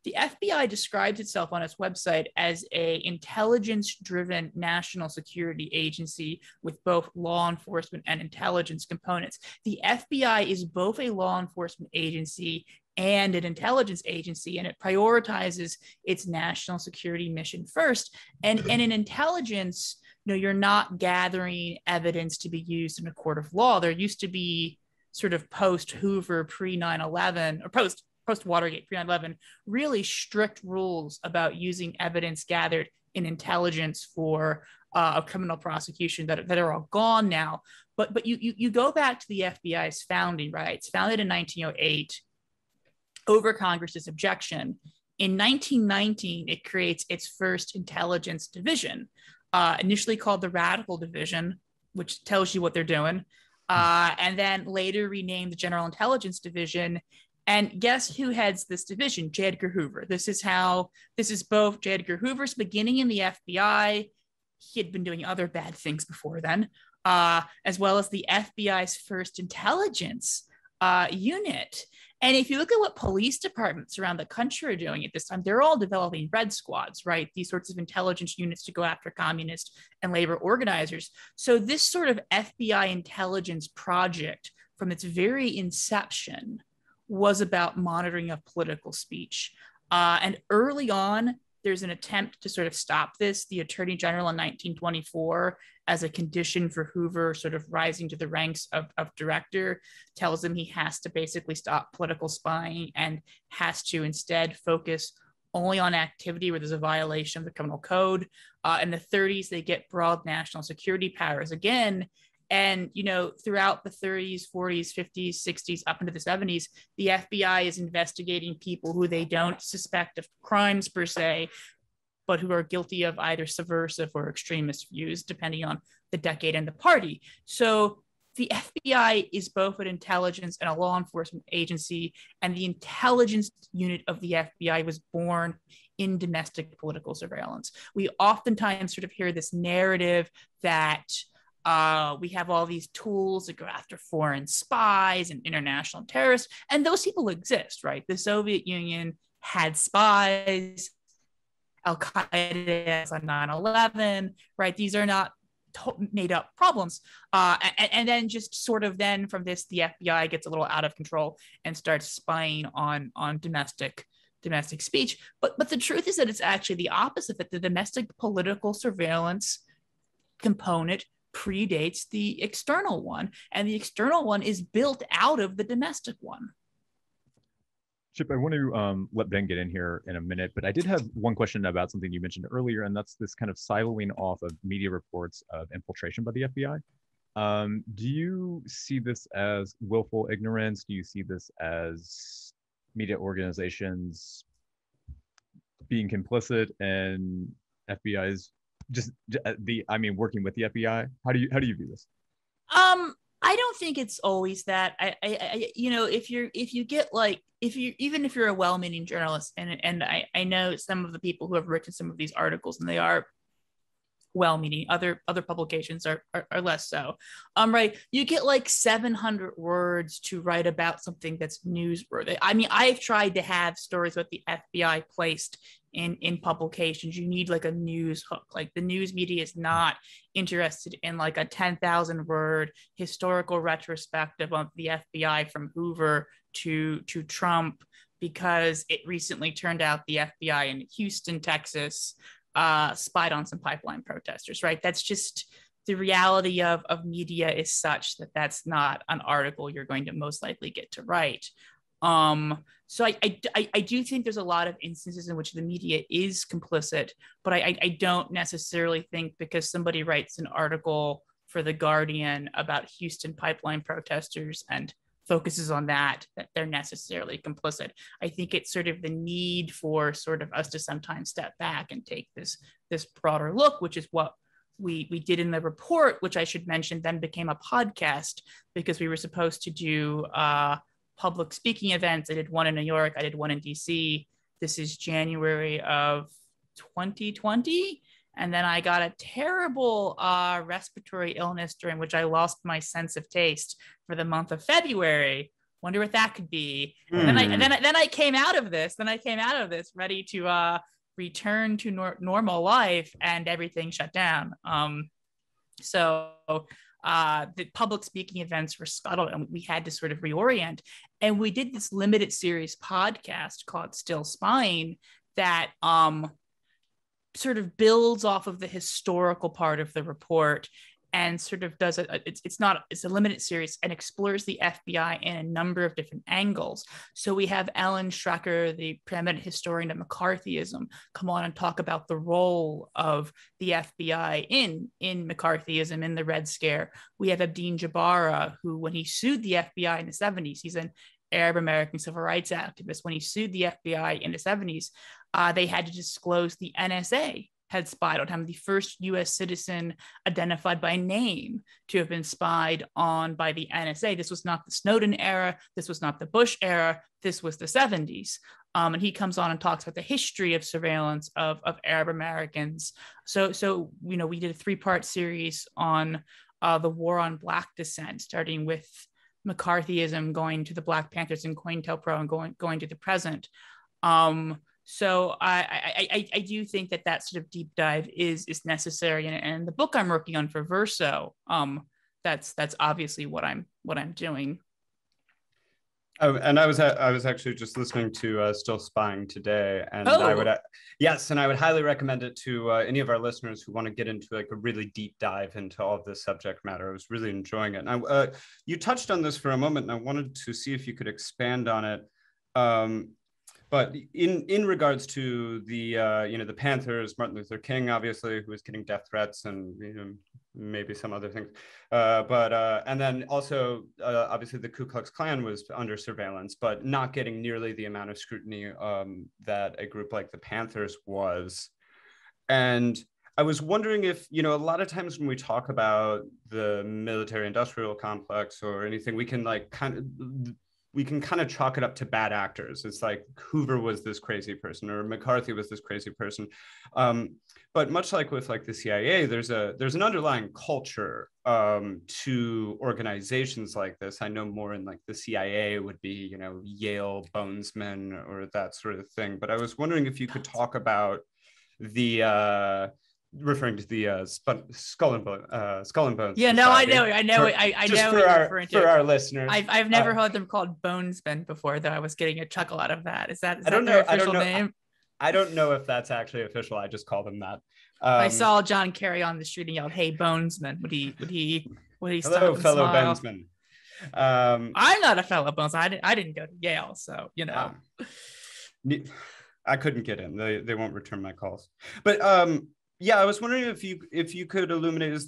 The FBI describes itself on its website as an intelligence-driven national security agency with both law enforcement and intelligence components. The FBI is both a law enforcement agency and an intelligence agency, and it prioritizes its national security mission first. And in intelligence, you're not gathering evidence to be used in a court of law. There used to be sort of post-Hoover, pre-9/11, or post-Watergate, pre-9/11, really strict rules about using evidence gathered in intelligence for a criminal prosecution that are all gone now. But you go back to the FBI's founding, right? It's founded in 1908 over Congress's objection. In 1919, it creates its first intelligence division, initially called the Radical Division, which tells you what they're doing, and then later renamed the General Intelligence Division. And guess who heads this division? J. Edgar Hoover. This is both J. Edgar Hoover's beginning in the FBI. He had been doing other bad things before then, as well as the FBI's first intelligence unit. And if you look at what police departments around the country are doing at this time, they're all developing red squads, right? These sorts of intelligence units to go after communist and labor organizers. So this sort of FBI intelligence project from its very inception was about monitoring of political speech. And early on, there's an attempt to sort of stop this. The Attorney General in 1924, as a condition for Hoover sort of rising to the ranks of director, tells him he has to basically stop political spying and has to instead focus only on activity where there's a violation of the criminal code. In the 30s, they get broad national security powers again. And, throughout the 30s, 40s, 50s, 60s, up into the 70s, the FBI is investigating people who they don't suspect of crimes per se, but who are guilty of either subversive or extremist views, depending on the decade and the party. So the FBI is both an intelligence and a law enforcement agency, and the intelligence unit of the FBI was born in domestic political surveillance. We oftentimes sort of hear this narrative that we have all these tools to go after foreign spies and international terrorists, and those people exist, right? The Soviet Union had spies, Al-Qaeda on 9/11, right? These are not made up problems. And then just sort of then from this, the FBI gets a little out of control and starts spying on domestic speech. But the truth is that it's actually the opposite, that the domestic political surveillance component predates the external one, and the external one is built out of the domestic one. Chip, I want to let Ben get in here in a minute, but I did have one question about something you mentioned earlier, and that's this kind of siloing off of media reports of infiltration by the FBI. Do you see this as willful ignorance? Do you see this as media organizations being complicit in FBI's working with the FBI? How do you view this? I don't think it's always that. If you're a well-meaning journalist, and I know some of the people who have written some of these articles, and they are well-meaning. Other publications are less so. Right? You get like 700 words to write about something that's newsworthy. I mean, I've tried to have stories with the FBI placed in publications. You need like a news hook. Like the news media is not interested in like a 10,000 word historical retrospective of the FBI from Hoover to Trump, because it recently turned out the FBI in Houston, Texas, spied on some pipeline protesters, right? That's just the reality of media is such that that's not an article you're going to most likely get to write. So I do think there's a lot of instances in which the media is complicit, but I don't necessarily think because somebody writes an article for The Guardian about Houston pipeline protesters and focuses on that they're necessarily complicit. I think it's sort of the need for sort of us to sometimes step back and take this broader look, which is what we did in the report, which I should mention then became a podcast because we were supposed to do public speaking events. I did one in New York, I did one in DC. This is January of 2020. And then I got a terrible respiratory illness during which I lost my sense of taste for the month of February. Wonder what that could be. And then I came out of this. Ready to return to normal life, and everything shut down. So the public speaking events were scuttled, and we had to sort of reorient. And we did this limited series podcast called Still Spying that sort of builds off of the historical part of the report and sort of does it's a limited series and explores the FBI in a number of different angles. So we have Ellen Schrecker, the preeminent historian of McCarthyism, come on and talk about the role of the FBI in McCarthyism, in the Red Scare. We have Abdeen Jabara, who when he sued the FBI in the 70s, he's an Arab American civil rights activist. When he sued the FBI in the 70s, they had to disclose the NSA had spied on him, the first U.S. citizen identified by name to have been spied on by the NSA. This was not the Snowden era. This was not the Bush era. This was the 70s. And he comes on and talks about the history of surveillance of Arab Americans. So we did a 3-part series on the war on Black dissent, starting with McCarthyism, going to the Black Panthers and COINTELPRO, and going to the present. So I do think that sort of deep dive is necessary, and the book I'm working on for Verso, that's obviously what I'm doing. Oh, and I was actually just listening to Still Spying today, and I would highly recommend it to any of our listeners who want to get into like a really deep dive into all of this subject matter. I was really enjoying it. And you touched on this for a moment, and I wanted to see if you could expand on it. But in regards to the the Panthers, Martin Luther King, obviously, who was getting death threats and maybe some other things, and then also obviously the Ku Klux Klan was under surveillance, but not getting nearly the amount of scrutiny that a group like the Panthers was. And I was wondering if, a lot of times when we talk about the military industrial complex or anything, we can kind of chalk it up to bad actors. It's like Hoover was this crazy person or McCarthy was this crazy person. But much like with like the CIA, there's an underlying culture to organizations like this. I know more in like the CIA would be, Yale bonesmen or that sort of thing. But I was wondering if you could talk about the referring to the skull and bones. Yeah, no, I know. I know for our listeners. I've never heard them called bonesmen before, though. I was getting a chuckle out of that. Is that their official name? I don't know if that's actually official. I just call them that. I saw John Kerry on the street and yelled, "Hey, bonesman!" Would he Hello, fellow bonesman. I'm not a fellow bones. I didn't go to Yale, so I couldn't get in. They won't return my calls. But yeah, I was wondering if you could illuminate, is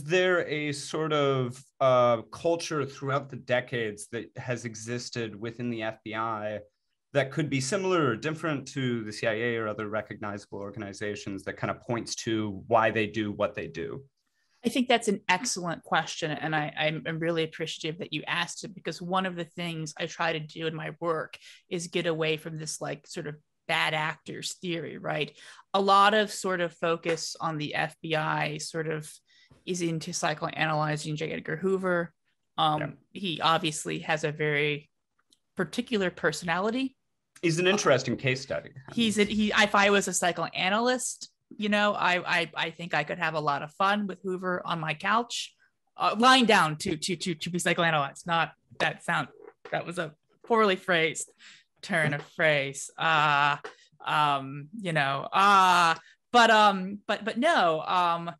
there a sort of culture throughout the decades that has existed within the FBI that could be similar or different to the CIA or other recognizable organizations that kind of points to why they do what they do? I think that's an excellent question. And I'm really appreciative that you asked it, because one of the things I try to do in my work is get away from this like sort of bad actors theory, right? A lot of sort of focus on the FBI sort of is into psychoanalyzing J. Edgar Hoover. He obviously has a very particular personality. He's an interesting case study. If I was a psychoanalyst, I think I could have a lot of fun with Hoover on my couch, lying down to be psychoanalyzed. Not that sound. That was a poorly phrased turn of phrase. But no.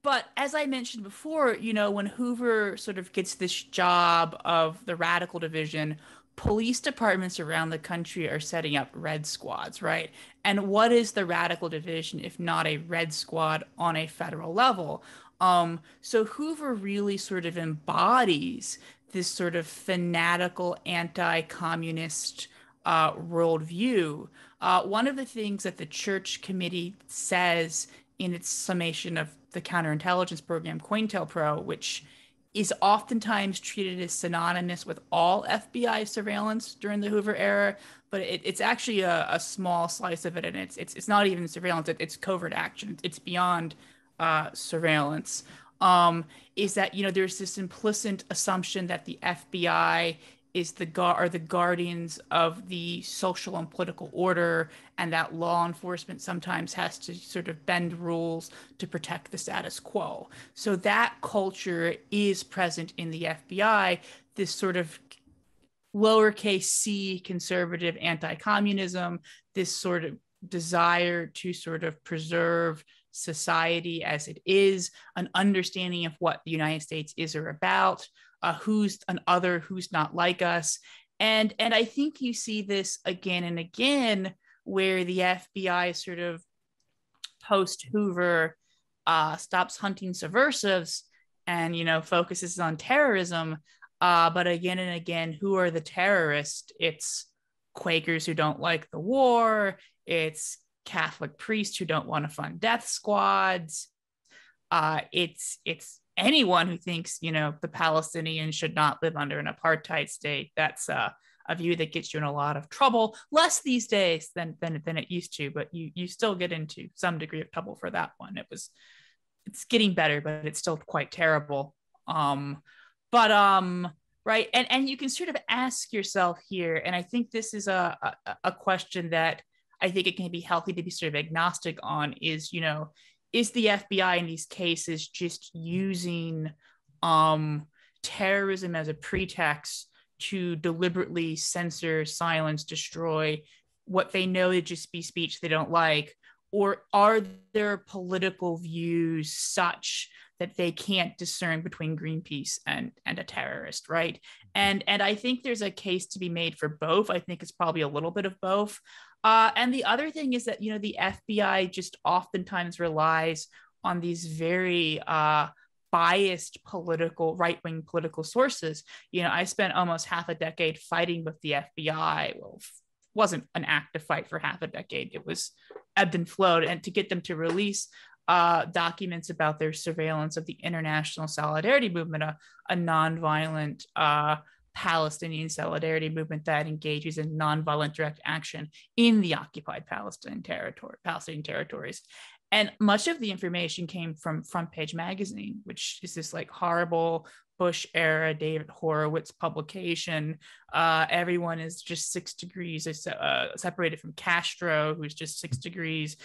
But as I mentioned before, when Hoover sort of gets this job of the radical division, police departments around the country are setting up red squads, right? And what is the radical division if not a red squad on a federal level? So Hoover really sort of embodies this sort of fanatical anti-communist worldview. One of the things that the Church Committee says in its summation of the counterintelligence program COINTELPRO, which is oftentimes treated as synonymous with all FBI surveillance during the Hoover era, but it's actually a small slice of it, and it's not even surveillance; it's covert action. It's beyond surveillance. Is that there's this implicit assumption that the FBI is the guardians of the social and political order, and that law enforcement sometimes has to sort of bend rules to protect the status quo. So that culture is present in the FBI, this sort of lowercase c conservative anti-communism, this sort of desire to sort of preserve society as it is, an understanding of what the United States is or about, who's an other, who's not like us. And I think you see this again and again, where the FBI sort of post Hoover stops hunting subversives and, focuses on terrorism. But again and again, who are the terrorists? It's Quakers who don't like the war. It's Catholic priests who don't want to fund death squads. It's anyone who thinks, the Palestinians should not live under an apartheid state. That's a view that gets you in a lot of trouble, less these days than it used to, but you still get into some degree of trouble for that one. It's getting better, but it's still quite terrible. Right. And you can sort of ask yourself here, and I think this is a question that I think it can be healthy to be sort of agnostic on, is the FBI in these cases just using terrorism as a pretext to deliberately censor, silence, destroy what they know to just be speech they don't like? or are their political views such that they can't discern between Greenpeace and a terrorist, right? And I think there's a case to be made for both. I think it's probably a little bit of both. And the other thing is that, the FBI just oftentimes relies on these very biased right-wing political sources. I spent almost half a decade fighting with the FBI. Well, wasn't an active fight for half a decade. It was ebbed and flowed. And to get them to release documents about their surveillance of the International Solidarity Movement, a nonviolent Palestinian solidarity movement that engages in nonviolent direct action in the occupied Palestinian territories. And much of the information came from Front Page Magazine, which is this like horrible Bush era David Horowitz publication. Everyone is just 6 degrees separated from Castro, who's just 6 degrees,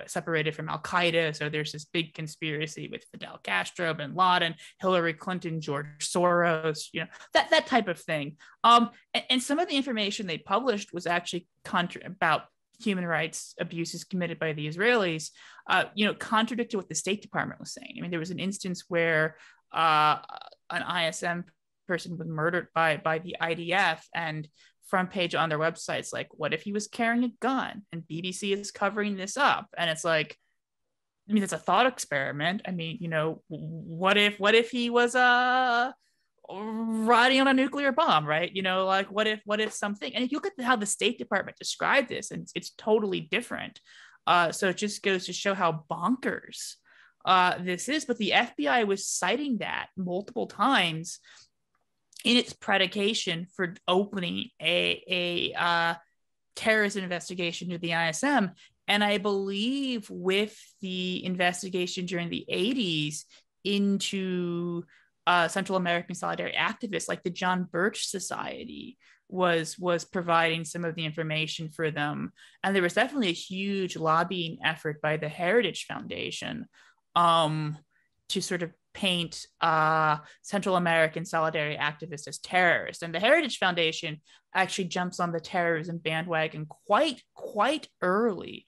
separated from Al Qaeda. So there's this big conspiracy with Fidel Castro, Bin Laden, Hillary Clinton, George Soros, that type of thing. And some of the information they published was actually about human rights abuses committed by the Israelis, contradicted what the State Department was saying. I mean, there was an instance where an ISM person was murdered by the IDF, and Front Page on their website's like, what if he was carrying a gun? And BBC is covering this up. And it's like, I mean, it's a thought experiment. I mean, what if he was riding on a nuclear bomb, right? What if something, and if you look at how the State Department described this, and it's totally different. So it just goes to show how bonkers this is. But the FBI was citing that multiple times in its predication for opening a terrorist investigation to the ISM. And I believe with the investigation during the 80s into Central American Solidarity activists, like the John Birch Society was providing some of the information for them. And there was definitely a huge lobbying effort by the Heritage Foundation to sort of paint Central American Solidarity activists as terrorists. And the Heritage Foundation actually jumps on the terrorism bandwagon quite early.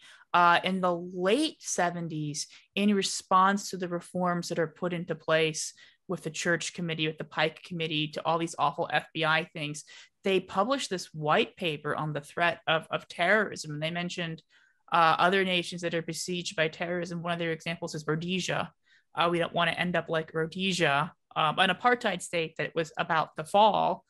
In the late 70s, in response to the reforms that are put into place with the Church Committee, with the Pike Committee, to all these awful FBI things, they published this white paper on the threat of terrorism. And they mentioned other nations that are besieged by terrorism. One of their examples is Rhodesia. We don't want to end up like Rhodesia, an apartheid state that was about to fall,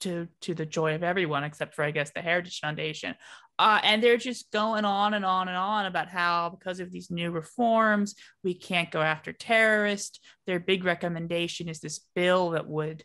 to the joy of everyone, except for, I guess, the Heritage Foundation. And they're just going on and on and on about how, because of these new reforms, we can't go after terrorists. Their big recommendation is this bill that would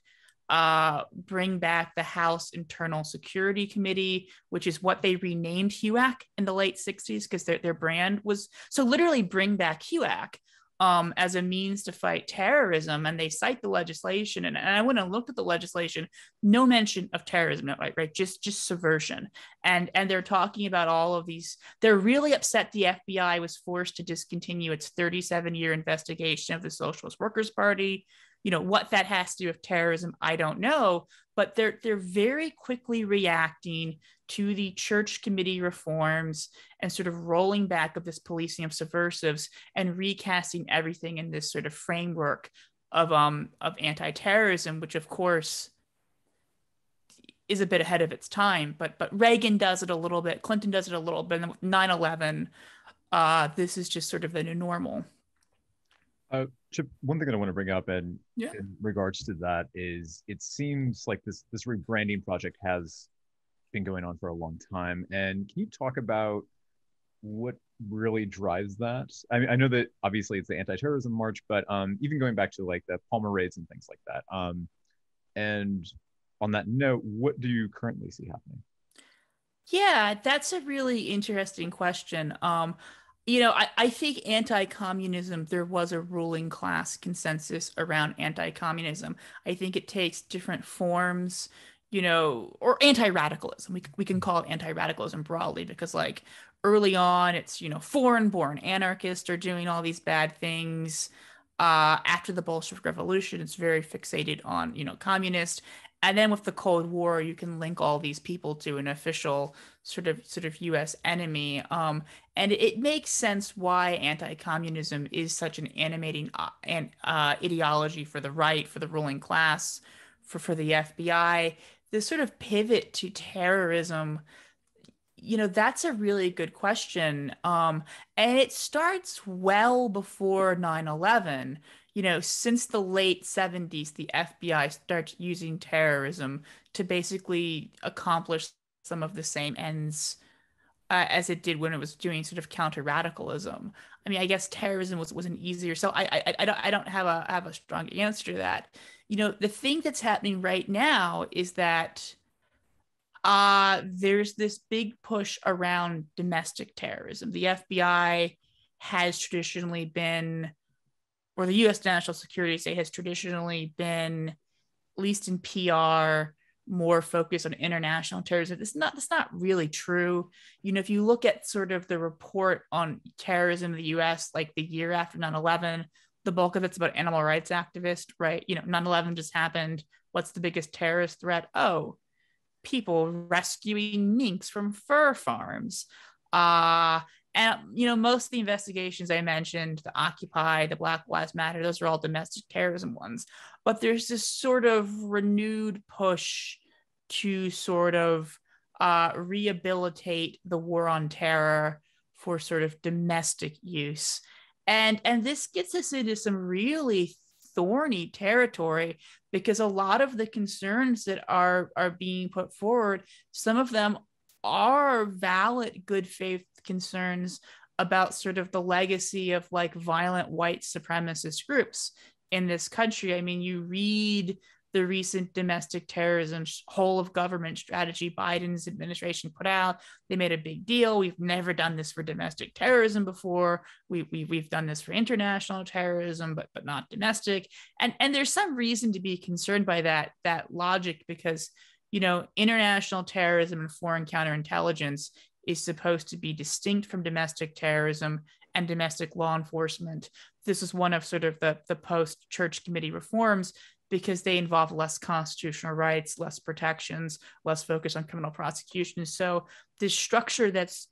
bring back the House Internal Security Committee, which is what they renamed HUAC in the late 60s, because their brand was, so literally bring back HUAC as a means to fight terrorism. And they cite the legislation, and I went and looked at the legislation, no mention of terrorism, right? Just subversion. And they're talking about all of these. They're really upset the FBI was forced to discontinue its 37-year investigation of the Socialist Workers' Party. What that has to do with terrorism, I don't know, but they're very quickly reacting to the Church Committee reforms and sort of rolling back of this policing of subversives and recasting everything in this sort of framework of anti-terrorism, which of course is a bit ahead of its time. But Reagan does it a little bit, Clinton does it a little bit, and with 9/11, this is just sort of the new normal. Chip, one thing that I want to bring up in regards to that is, it seems like this rebranding project has been going on for a long time. And can you talk about what really drives that? I mean, I know that obviously it's the anti-terrorism march, but even going back to like the Palmer raids and things like that. And on that note, what do you currently see happening? Yeah, that's a really interesting question. I think anti-communism, there was a ruling class consensus around anti-communism. I think it takes different forms, or anti-radicalism. We can call it anti-radicalism broadly, because like early on, it's, foreign-born anarchists are doing all these bad things. After the Bolshevik Revolution, it's very fixated on, communists. And then with the Cold War, you can link all these people to an official sort of U.S. enemy. And it makes sense why anti-communism is such an animating ideology for the right, for the ruling class, for the FBI. This sort of pivot to terrorism, that's a really good question. And it starts well before 9/11. Since the late 70s, the FBI starts using terrorism to basically accomplish some of the same ends as it did when it was doing sort of counter radicalism. I mean, I guess terrorism was an easier. So I don't have a strong answer to that. The thing that's happening right now is that there's this big push around domestic terrorism. The FBI has traditionally been, or the U.S. National Security State has traditionally been, at least in PR, more focused on international terrorism. That's not really true. If you look at sort of the report on terrorism in the U.S., like the year after 9/11, the bulk of it's about animal rights activists, right? 9/11 just happened. What's the biggest terrorist threat? Oh, people rescuing minks from fur farms. And most of the investigations I mentioned, the Occupy, the Black Lives Matter, those are all domestic terrorism ones. But there's this sort of renewed push to sort of rehabilitate the war on terror for sort of domestic use. And this gets us into some really thorny territory, because a lot of the concerns that are being put forward, some of them are valid good faith concerns about sort of the legacy of like violent white supremacist groups in this country. I mean, you read the recent domestic terrorism whole of government strategy Biden's administration put out. They made a big deal. We've never done this for domestic terrorism before. We've done this for international terrorism, but not domestic. And there's some reason to be concerned by that logic, because international terrorism and foreign counterintelligence is supposed to be distinct from domestic terrorism and domestic law enforcement. This is one of sort of the post-Church Committee reforms, because they involve less constitutional rights, less protections, less focus on criminal prosecution. So this structure that's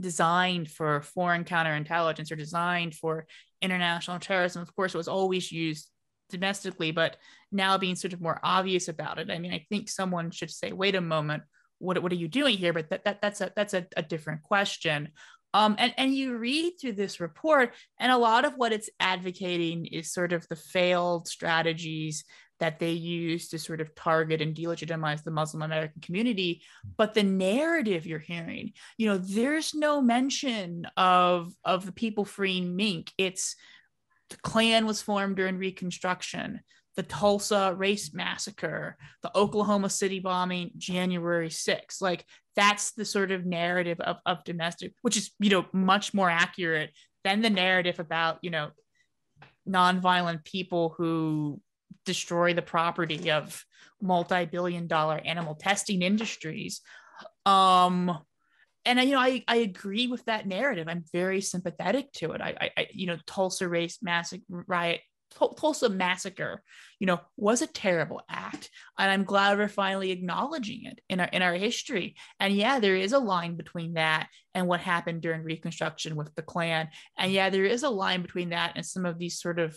designed for foreign counterintelligence or designed for international terrorism, of course, was always used domestically, but now being sort of more obvious about it. I mean, I think someone should say, wait a moment, what are you doing here? But that's a different question. And you read through this report, and a lot of what it's advocating is sort of the failed strategies that they use to sort of target and delegitimize the Muslim American community. But the narrative you're hearing, there's no mention of the people freeing mink. It's the Klan was formed during Reconstruction, the Tulsa race massacre, the Oklahoma City bombing, January 6th. Like, that's the sort of narrative of domestic, which is, much more accurate than the narrative about, nonviolent people who destroy the property of multi-billion-dollar animal testing industries. And I agree with that narrative. I'm very sympathetic to it. I Tulsa race Tulsa massacre, was a terrible act, and I'm glad we're finally acknowledging it in our history. And yeah, there is a line between that and what happened during Reconstruction with the Klan. And yeah, there is a line between that and some of these sort of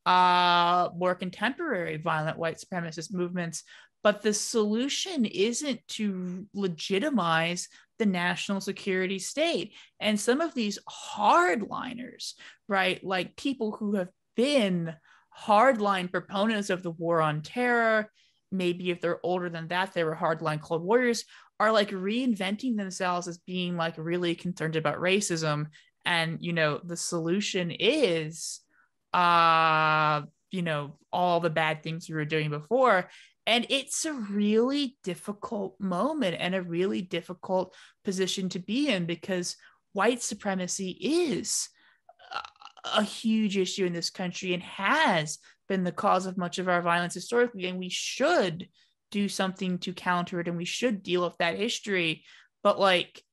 more contemporary violent white supremacist movements. But the solution isn't to legitimize the national security state. And some of these hardliners, right, like people who have been hardline proponents of the war on terror, maybe if they're older than that, they were hardline Cold Warriors, are like reinventing themselves as being like really concerned about racism. And, the solution is, all the bad things we were doing before. And it's a really difficult moment and a really difficult position to be in, because white supremacy is a huge issue in this country and has been the cause of much of our violence historically. And we should do something to counter it, and we should deal with that history. But like,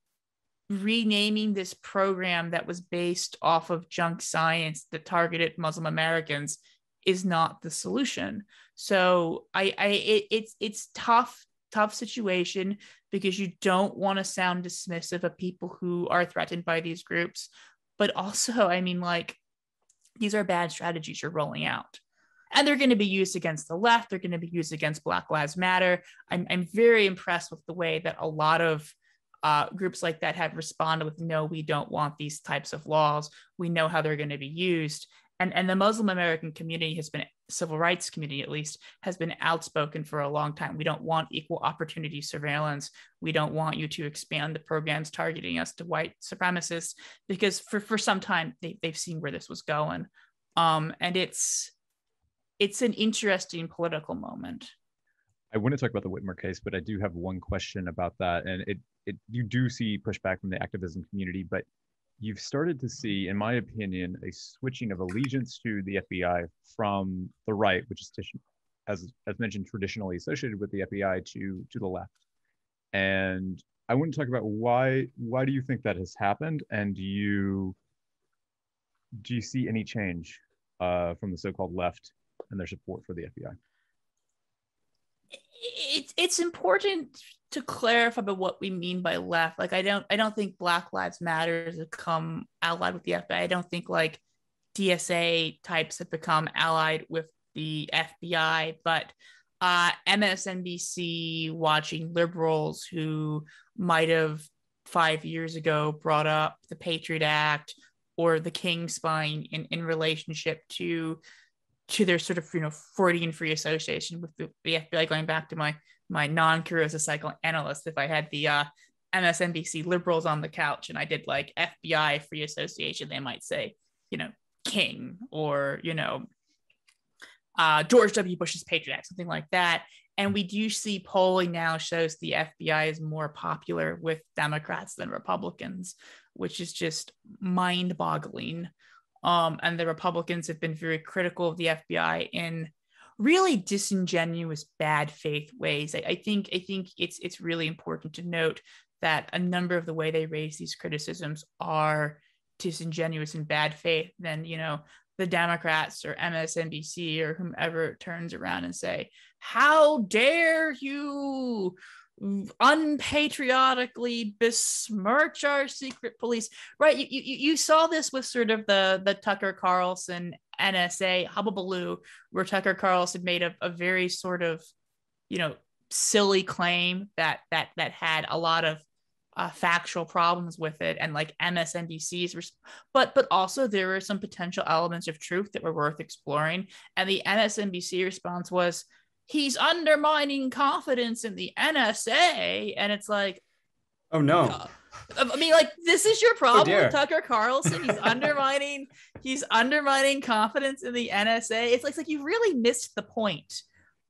renaming this program that was based off of junk science that targeted Muslim Americans is not the solution. So it's tough situation, because you don't want to sound dismissive of people who are threatened by these groups. But also, I mean, like, these are bad strategies you're rolling out. And they're going to be used against the left. They're going to be used against Black Lives Matter. I'm very impressed with the way that a lot of groups like that have responded with, no, we don't want these types of laws. We know how they're going to be used. And the Muslim American community has been, civil rights community at least, has been outspoken for a long time. We don't want equal opportunity surveillance. We don't want you to expand the programs targeting us to white supremacists, because for some time they've seen where this was going. And it's an interesting political moment. I want to talk about the Whitmer case, but I do have one question about that. And you do see pushback from the activism community, but you've started to see, in my opinion, a switching of allegiance to the FBI from the right, which is, as mentioned, traditionally associated with the FBI, to the left. And I want to talk about why do you think that has happened? And do you see any change from the so-called left and their support for the FBI? It's important to clarify about what we mean by left. Like, I don't think Black Lives Matter has become allied with the FBI. I don't think like DSA types have become allied with the FBI, but MSNBC watching liberals who might have 5 years ago brought up the Patriot Act or the King Spine in relationship to their sort of, Freudian free association with the FBI, going back to my non-career as a psychoanalyst. If I had the MSNBC liberals on the couch and I did like FBI free association, they might say, King, or, George W. Bush's Patriot Act, something like that. And we do see polling now shows the FBI is more popular with Democrats than Republicans, which is just mind-boggling. And the Republicans have been very critical of the FBI in really disingenuous, bad faith ways. I think it's really important to note that a number of the way they raise these criticisms are disingenuous and bad faith. Then, the Democrats or MSNBC or whomever turns around and say, how dare you unpatriotically besmirch our secret police, right? You saw this with sort of the Tucker Carlson NSA hubbubaloo, where Tucker Carlson made a very sort of, silly claim that had a lot of factual problems with it, and like MSNBC's, but also there were some potential elements of truth that were worth exploring, and the MSNBC response was, he's undermining confidence in the NSA. And it's like, oh no. I mean, like, this is your problem with Tucker Carlson. He's undermining confidence in the NSA. It's like you really missed the point.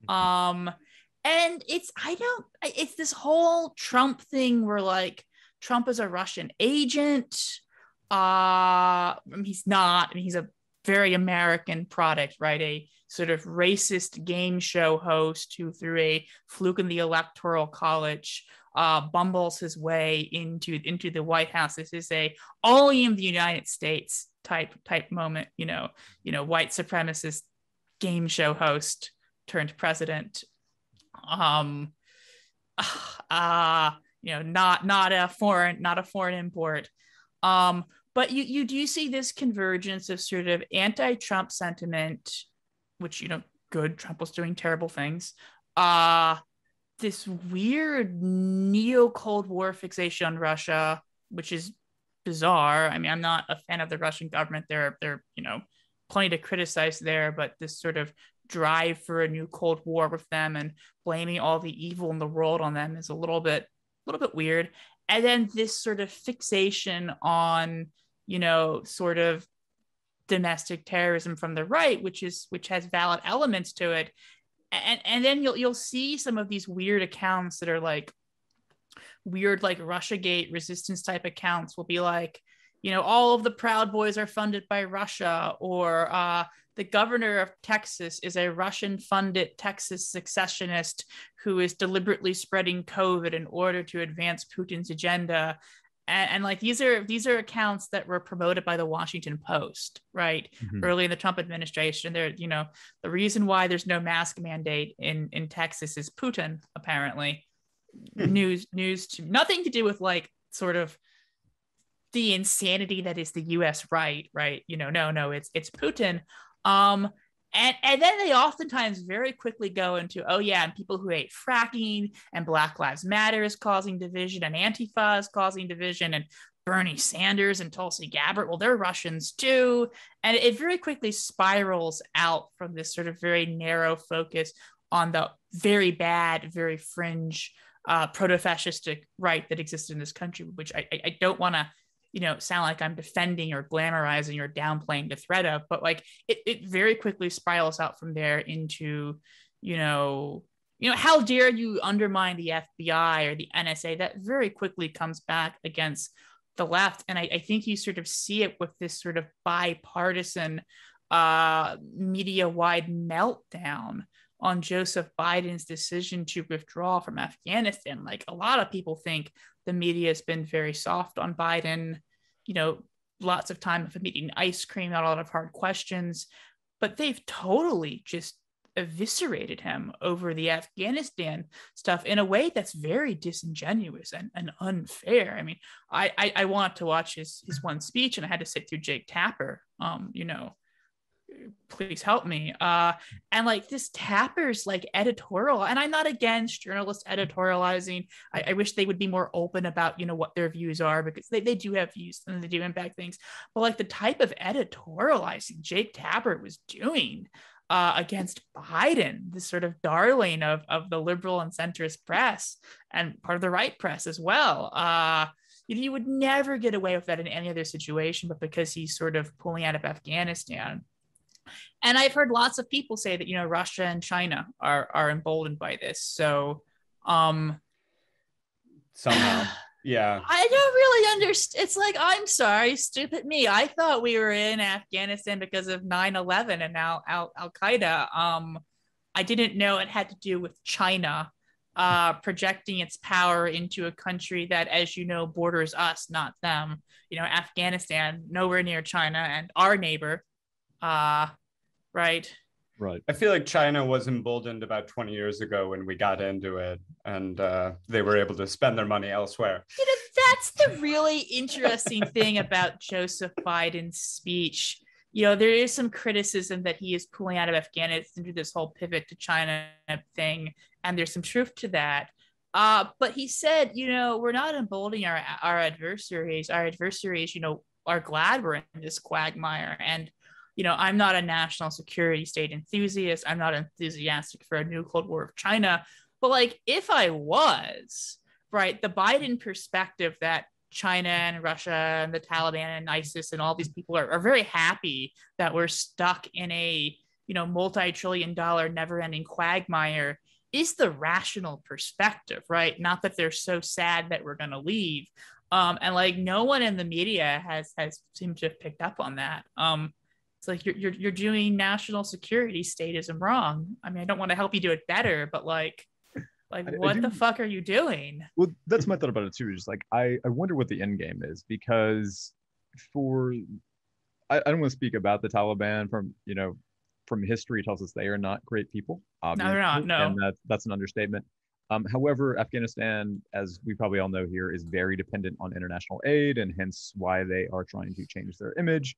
And it's this whole Trump thing where like Trump is a Russian agent. He's not. I mean, he's a very American product, right? A sort of racist game show host who, through a fluke in the Electoral College, bumbles his way into the White House. This is a only in the United States type moment. White supremacist game show host turned president. Not a foreign import. But you do see this convergence of sort of anti-Trump sentiment, which, good, Trump was doing terrible things. This weird neo-Cold War fixation on Russia, which is bizarre. I mean, I'm not a fan of the Russian government. There plenty to criticize there, but this sort of drive for a new Cold War with them and blaming all the evil in the world on them is a little bit weird. And then this sort of fixation on, sort of domestic terrorism from the right, which has valid elements to it. And then you'll see some of these weird accounts that are like weird, like Russiagate resistance type accounts will be like, all of the Proud Boys are funded by Russia, or the governor of Texas is a Russian-funded Texas secessionist who is deliberately spreading COVID in order to advance Putin's agenda. And like these are accounts that were promoted by the Washington Post, right? Early in the Trump administration. They're, the reason why there's no mask mandate in Texas is Putin, apparently. News to nothing to do with like sort of the insanity that is the US right? No, it's Putin. And then they oftentimes very quickly go into, oh yeah, and people who hate fracking and Black Lives Matter is causing division and Antifa is causing division and Bernie Sanders and Tulsi Gabbard, well, they're Russians too. And it very quickly spirals out from this sort of very narrow focus on the very bad, very fringe proto-fascistic right that exists in this country, which I don't want to sound like I'm defending or glamorizing or downplaying the threat of, but like it very quickly spirals out from there into, how dare you undermine the FBI or the NSA? That very quickly comes back against the left. And I think you sort of see it with this sort of bipartisan media-wide meltdown on Joseph Biden's decision to withdraw from Afghanistan. Like a lot of people think the media has been very soft on Biden, lots of time of him eating ice cream, not a lot of hard questions, but they've totally just eviscerated him over the Afghanistan stuff in a way that's very disingenuous and unfair. I mean, I wanted to watch his one speech and I had to sit through Jake Tapper, please help me. And like this Tapper's like editorial, and I'm not against journalists editorializing. I wish they would be more open about, what their views are, because they do have views and they do impact things. But like the type of editorializing Jake Tapper was doing against Biden, this sort of darling of the liberal and centrist press and part of the right press as well. You would never get away with that in any other situation, but because he's sort of pulling out of Afghanistan. And I've heard lots of people say that, Russia and China are emboldened by this. So somehow, yeah. I don't really understand. It's like, I'm sorry, stupid me. I thought we were in Afghanistan because of 9/11 and now Al-Qaeda. I didn't know it had to do with China projecting its power into a country that, as you know, borders us, not them. Afghanistan, nowhere near China, and our neighbor. Right. I feel like China was emboldened about 20 years ago when we got into it, and they were able to spend their money elsewhere. That's the really interesting thing about Joseph Biden's speech. There is some criticism that he is pulling out of Afghanistan through this whole pivot to China thing, and there's some truth to that. But he said, we're not emboldening our adversaries. Our adversaries, are glad we're in this quagmire. And I'm not a national security state enthusiast. I'm not enthusiastic for a new Cold War of China. But like, if I was, right, the Biden perspective that China and Russia and the Taliban and ISIS and all these people are very happy that we're stuck in a, multi-trillion-dollar never-ending quagmire is the rational perspective, right? Not that they're so sad that we're going to leave. And like, no one in the media has seemed to have picked up on that. It's like you're doing national security statism wrong. I mean, I don't want to help you do it better, but what the fuck are you doing? Well, that's my thought about it too. Just like I wonder what the end game is, because I don't want to speak about the Taliban from history tells us they are not great people. No, they're not. No, and that's an understatement. However, Afghanistan, as we probably all know here, is very dependent on international aid, and hence why they are trying to change their image.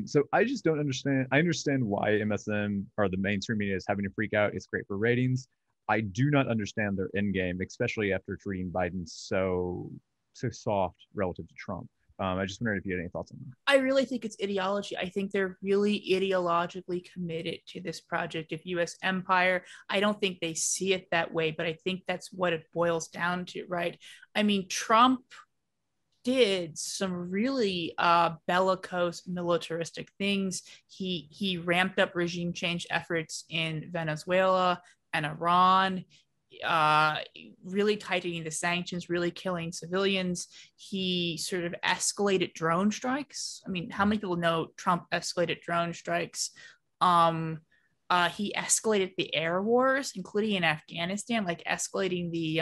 So I just don't understand. I understand why MSM or the mainstream media is having to freak out. It's great for ratings. I do not understand their end game, especially after treating Biden so soft relative to Trump. I just wondered if you had any thoughts on that. I really think it's ideology. I think they're really ideologically committed to this project of U.S. empire. I don't think they see it that way, but I think that's what it boils down to, right? I mean, Trump did some really bellicose militaristic things. He ramped up regime change efforts in Venezuela and Iran, really tightening the sanctions, really killing civilians. He sort of escalated drone strikes. I mean, how many people know Trump escalated drone strikes? He escalated the air wars, including in Afghanistan, like escalating the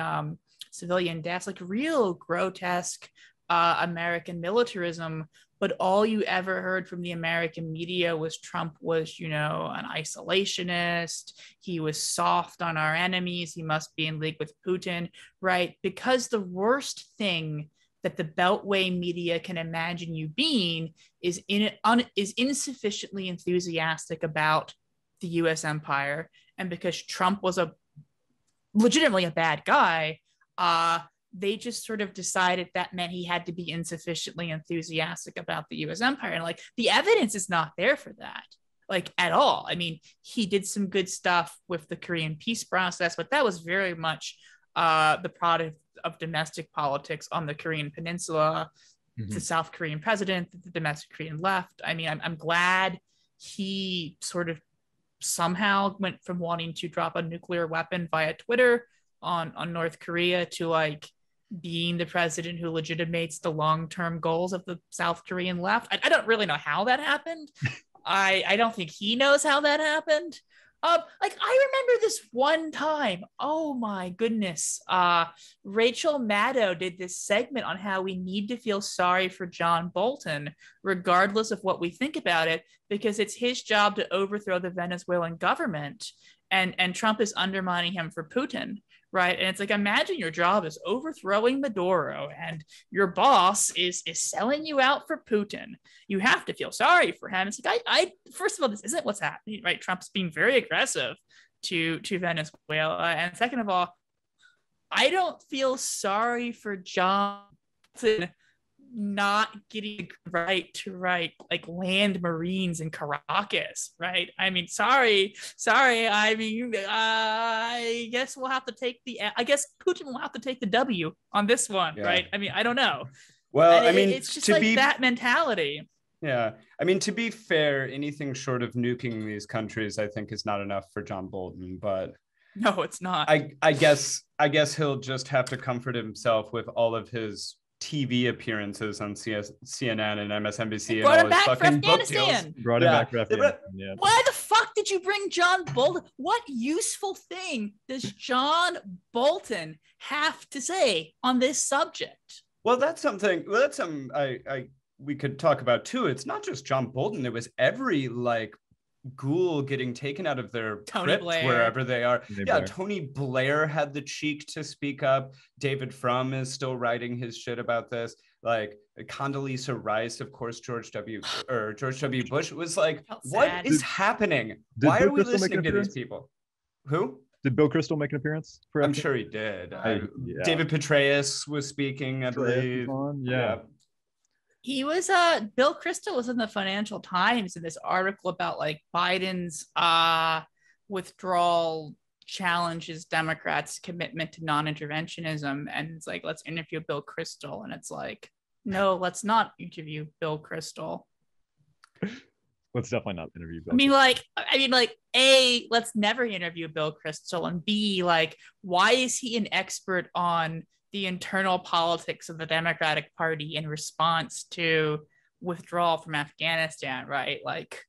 civilian deaths, like real grotesque American militarism, but all you ever heard from the American media was Trump was, you know, an isolationist. He was soft on our enemies. He must be in league with Putin, right? Because the worst thing that the Beltway media can imagine you being is insufficiently enthusiastic about the U.S. empire. And because Trump was legitimately a bad guy, they just sort of decided that meant he had to be insufficiently enthusiastic about the U.S. empire. And like the evidence is not there for that, like at all. I mean, he did some good stuff with the Korean peace process, but that was very much the product of domestic politics on the Korean peninsula, the South Korean president, the domestic Korean left. I mean, I'm glad he sort of somehow went from wanting to drop a nuclear weapon via Twitter on North Korea to like being the president who legitimates the long-term goals of the South Korean left. I don't really know how that happened. I don't think he knows how that happened. Like I remember this one time, oh my goodness, Rachel Maddow did this segment on how we need to feel sorry for John Bolton, regardless of what we think about it, because it's his job to overthrow the Venezuelan government, and Trump is undermining him for Putin. Right. And it's like, imagine your job is overthrowing Maduro and your boss is selling you out for Putin. You have to feel sorry for him. It's like, I first of all, this isn't what's happening, right? Trump's being very aggressive to Venezuela. And second of all, I don't feel sorry for John not getting the right to like land Marines in Caracas, right? I mean, sorry. I mean, I guess Putin will have to take the W on this one, right? I mean, I don't know. Well, I mean, it's just like that mentality. Yeah. I mean, to be fair, anything short of nuking these countries, I think is not enough for John Bolton, but no, it's not. I guess he'll just have to comfort himself with all of his TV appearances on CNN and MSNBC and all his fucking book deals. Brought him back for Afghanistan. Yeah. Why the fuck did you bring John Bolton? What useful thing does John Bolton have to say on this subject? Well, that's something we could talk about too. It's not just John Bolton. It was every like ghoul getting taken out of their crypt wherever they are. Tony Blair had the cheek to speak up. David Frum is still writing his shit about this. Like Condoleezza Rice, of course, George W. Bush. It was like, what is happening? Why are we listening to these people? Who? Did Bill Kristol make an appearance? I'm sure he did. David Petraeus was speaking, I believe. Yeah. He was Bill Kristol was in the Financial Times in this article about like Biden's withdrawal challenges Democrats' commitment to non-interventionism, and it's like, let's interview Bill Kristol, and it's like, no, let's not interview Bill Kristol. Let's definitely not interview Bill. I mean, A, let's never interview Bill Kristol, and B, like, why is he an expert on the internal politics of the Democratic Party in response to withdrawal from Afghanistan, right? Like,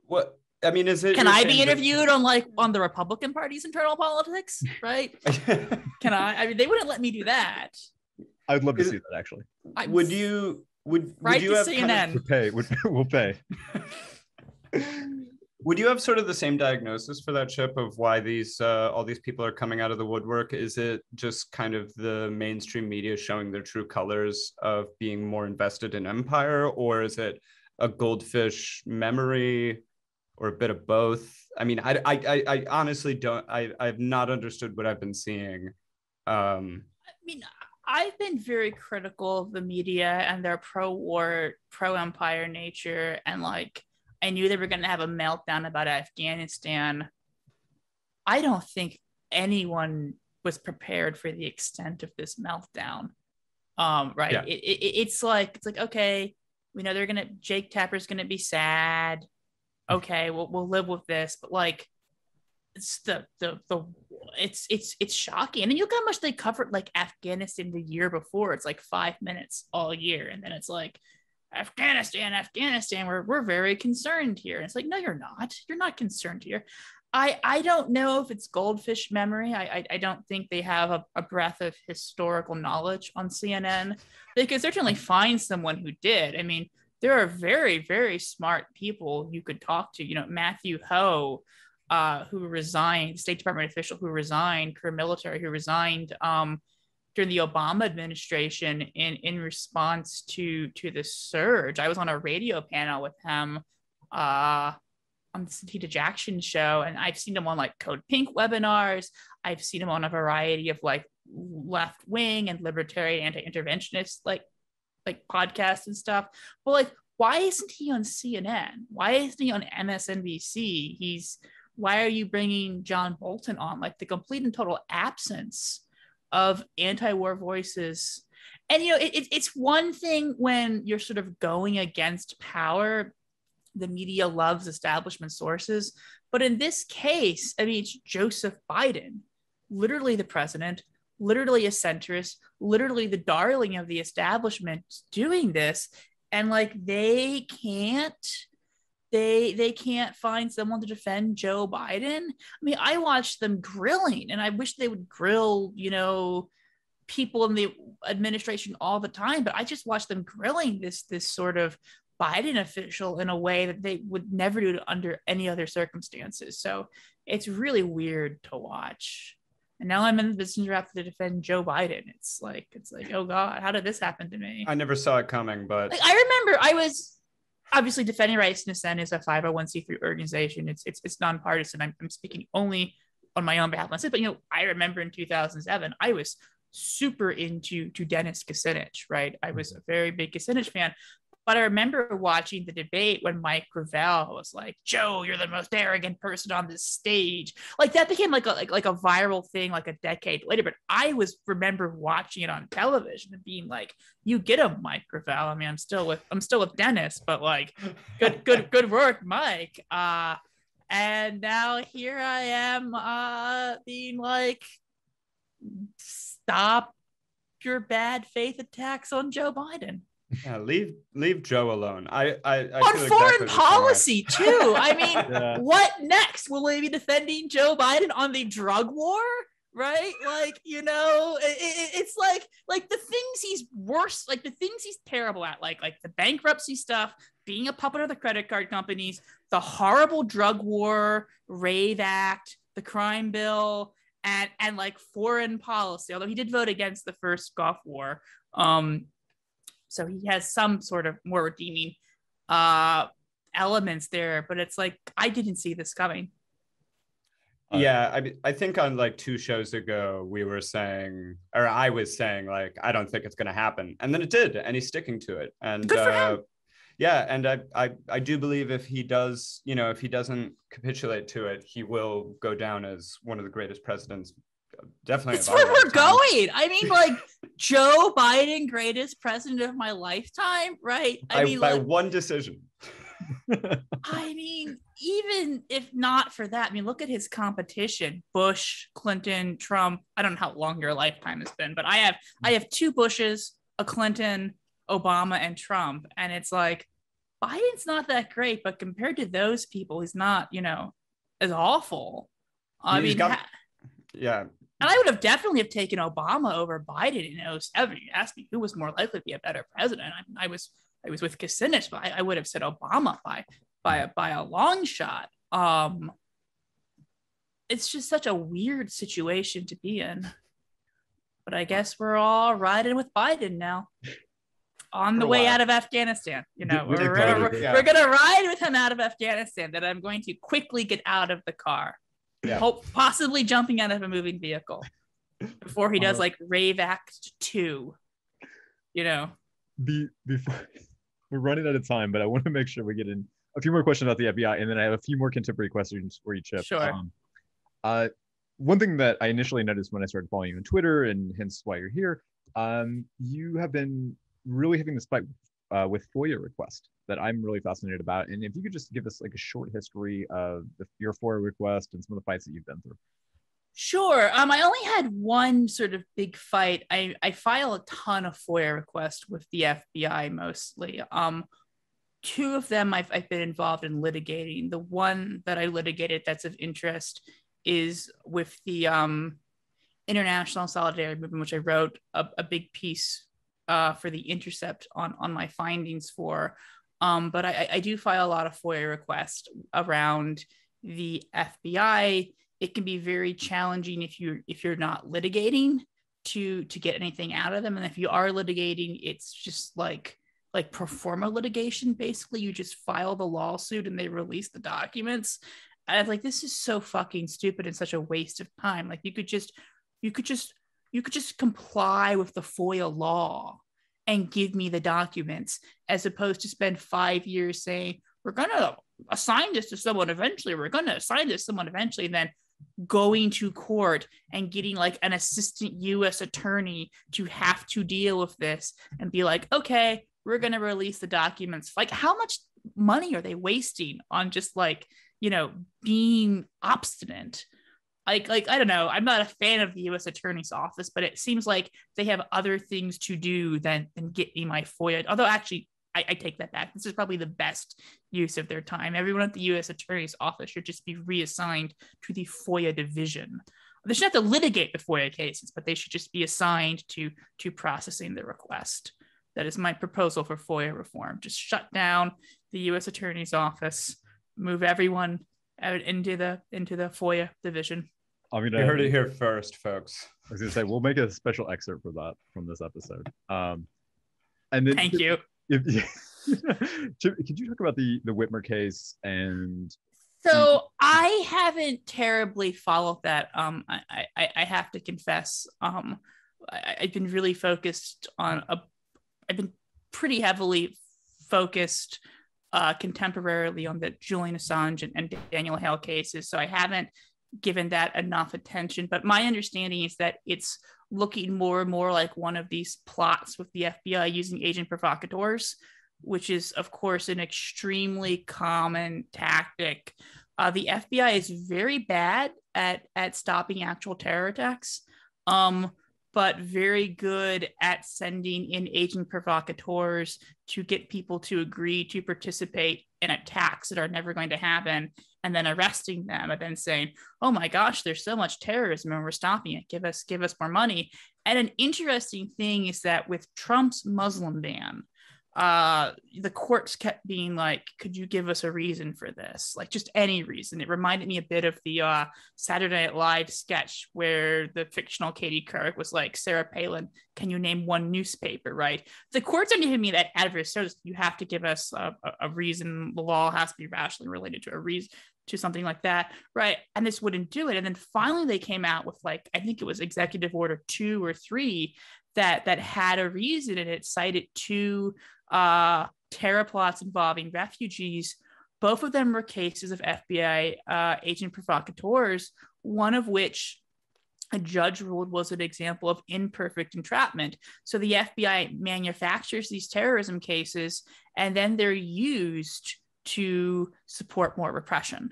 what? I mean, is it? Can I be interviewed on the Republican Party's internal politics, right? Can I? I mean, they wouldn't let me do that. I'd love to see that, actually. Would you have CNN? We'll pay. Would you have sort of the same diagnosis for that, Chip, of why these all these people are coming out of the woodwork? Is it just kind of the mainstream media showing their true colors of being more invested in empire, or is it a goldfish memory, or a bit of both? I mean, I honestly don't. I've not understood what I've been seeing. I mean, I've been very critical of the media and their pro-war, pro-empire nature, and like, I knew they were going to have a meltdown about Afghanistan. I don't think anyone was prepared for the extent of this meltdown. Right? Yeah. It's like, okay, we know Jake Tapper's going to be sad. Okay, we'll live with this, but like, it's it's shocking. And then you look how much they covered like Afghanistan the year before. It's like 5 minutes all year, and then it's like, Afghanistan, we're very concerned here. And it's like, no, you're not concerned here. I don't know if it's goldfish memory. I don't think they have a breadth of historical knowledge on CNN. They could certainly find someone who did. I mean, there are very, very smart people you could talk to. You know, Matthew Ho, who resigned, State Department official who resigned, career military who resigned during the Obama administration in response to the surge. I was on a radio panel with him on the Satita Jackson show, and I've seen him on like Code Pink webinars. I've seen him on a variety of like left wing and libertarian anti-interventionist like podcasts and stuff. But like, why isn't he on CNN? Why isn't he on MSNBC? Why are you bringing John Bolton on? Like the complete and total absence of anti-war voices. And you know, it's one thing when you're sort of going against power. The media loves establishment sources, but in this case, I mean, it's Joseph Biden, literally the president, literally a centrist, literally the darling of the establishment doing this. And like, they can't find someone to defend Joe Biden. I mean, I watched them grilling, and I wish they would grill, you know, people in the administration all the time, but I just watched them grilling this sort of Biden official in a way that they would never do under any other circumstances. So it's really weird to watch. And now I'm in the business where I have to defend Joe Biden. It's like, oh God, how did this happen to me? I never saw it coming, but like, I remember I was obviously Defending Rights and Dissent is a 501c3 organization. It's nonpartisan. I'm speaking only on my own behalf. But you know, I remember in 2007, I was super into Dennis Kucinich, right? I was a very big Kucinich fan. But I remember watching the debate when Mike Gravel was like, "Joe, you're the most arrogant person on this stage." Like that became like a viral thing like a decade later. But I remember watching it on television and being like, "You get him, Mike Gravel." I mean, I'm still with Dennis, but like, good work, Mike. And now here I am being like, stop your bad faith attacks on Joe Biden. Yeah, leave Joe alone. I on feel foreign exactly policy too. I mean, Yeah. What next? Will they be defending Joe Biden on the drug war? Right? Like, you know, it's like the things he's worse, like the things he's terrible at, like the bankruptcy stuff, being a puppet of the credit card companies, the horrible drug war, Rave Act, the crime bill, and like foreign policy. Although he did vote against the first Gulf War. So he has some sort of more redeeming elements there, but it's like, I didn't see this coming. Yeah, I think on like 2 shows ago, we were saying, or I was saying, like, I don't think it's going to happen. And then it did, and he's sticking to it. And good for him. Yeah, and I do believe if he does, you know, if he doesn't capitulate to it, he will go down as one of the greatest presidents. Definitely. It's where we're going. I mean, like, Joe Biden, greatest president of my lifetime, right? I mean, by like, one decision. I mean, even if not for that, I mean, look at his competition: Bush, Clinton, Trump. I don't know how long your lifetime has been, but I have 2 Bushes, a Clinton, Obama, and Trump, and it's like, Biden's not that great, but compared to those people, he's not, you know, as awful. I mean, yeah. And I would have definitely have taken Obama over Biden in 2007. You asked me who was more likely to be a better president. I was with Kucinich, but I would have said Obama by a long shot. It's just such a weird situation to be in. But I guess we're all riding with Biden now. On the way out of Afghanistan, you know, we're gonna ride with him out of Afghanistan. That I'm going to quickly get out of the car. Yeah. Possibly jumping out of a moving vehicle before he does like Rave Act 2, you know. Before we're running out of time, but I want to make sure we get in a few more questions about the FBI, and then I have a few more contemporary questions for you, Chip. Sure. One thing that I initially noticed when I started following you on Twitter, and hence why you're here, you have been really having this fight with FOIA request that I'm really fascinated about. And if you could just give us like a short history of your FOIA request and some of the fights that you've been through. Sure. I only had one sort of big fight. I file a ton of FOIA requests with the FBI mostly. two of them I've been involved in litigating. The one that I litigated that's of interest is with the International Solidarity Movement, which I wrote a big piece for The Intercept on my findings for. But I do file a lot of FOIA requests around the FBI. It can be very challenging if you're not litigating to get anything out of them, and if you are litigating, it's just like pro forma litigation. Basically, you just file the lawsuit and they release the documents. And I'm like, this is so fucking stupid and such a waste of time. Like, you could just comply with the FOIA law and give me the documents, as opposed to spend 5 years saying, we're going to assign this to someone eventually. We're going to assign this to someone eventually. And then going to court and getting like an assistant U.S. attorney to have to deal with this and be like, okay, we're going to release the documents. Like, how much money are they wasting on just like, being obstinate? Like, I don't know. I'm not a fan of the U.S. Attorney's Office, but it seems like they have other things to do than get me my FOIA. Although actually, I take that back. This is probably the best use of their time. Everyone at the U.S. Attorney's Office should just be reassigned to the FOIA division. They should have to litigate the FOIA cases, but they should just be assigned to processing the request. That is my proposal for FOIA reform. Just shut down the U.S. Attorney's Office, move everyone out into the FOIA division. You heard it here first, folks. I was going to say, we'll make a special excerpt for that from this episode. And then, thank you. Chip, could you talk about the Whitmer case? And so I haven't terribly followed that. I have to confess, I've been really focused on I've been pretty heavily focused contemporarily on the Julian Assange and Daniel Hale cases. So I haven't given that enough attention. But my understanding is that it's looking more and more like one of these plots with the FBI using agent provocateurs, which is, of course, an extremely common tactic. The FBI is very bad at stopping actual terror attacks, but very good at sending in agent provocateurs to get people to agree to participate in attacks that are never going to happen, and then arresting them and then saying, oh my gosh, there's so much terrorism and we're stopping it. Give us more money. And an interesting thing is that with Trump's Muslim ban, the courts kept being like, could you give us a reason for this? Like, just any reason. It reminded me a bit of the Saturday Night Live sketch where the fictional Katie Couric was like, Sarah Palin, can you name one newspaper, right? The courts aren't giving me that adverse notice. You have to give us a reason. The law has to be rationally related to a reason, to something like that, right? And this wouldn't do it. And then finally they came out with, like, I think it was Executive Order 2 or 3 that had a reason, and it cited 2 terror plots involving refugees. Both of them were cases of FBI agent provocateurs, one of which a judge ruled was an example of imperfect entrapment. So the FBI manufactures these terrorism cases, and then they're used to support more repression.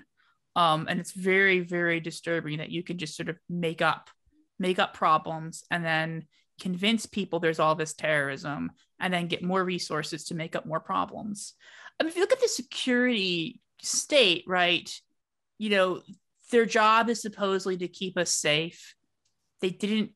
And it's very, very disturbing that you can just sort of make up problems and then convince people there's all this terrorism and then get more resources to make up more problems. I mean, if you look at the security state, right, their job is supposedly to keep us safe. They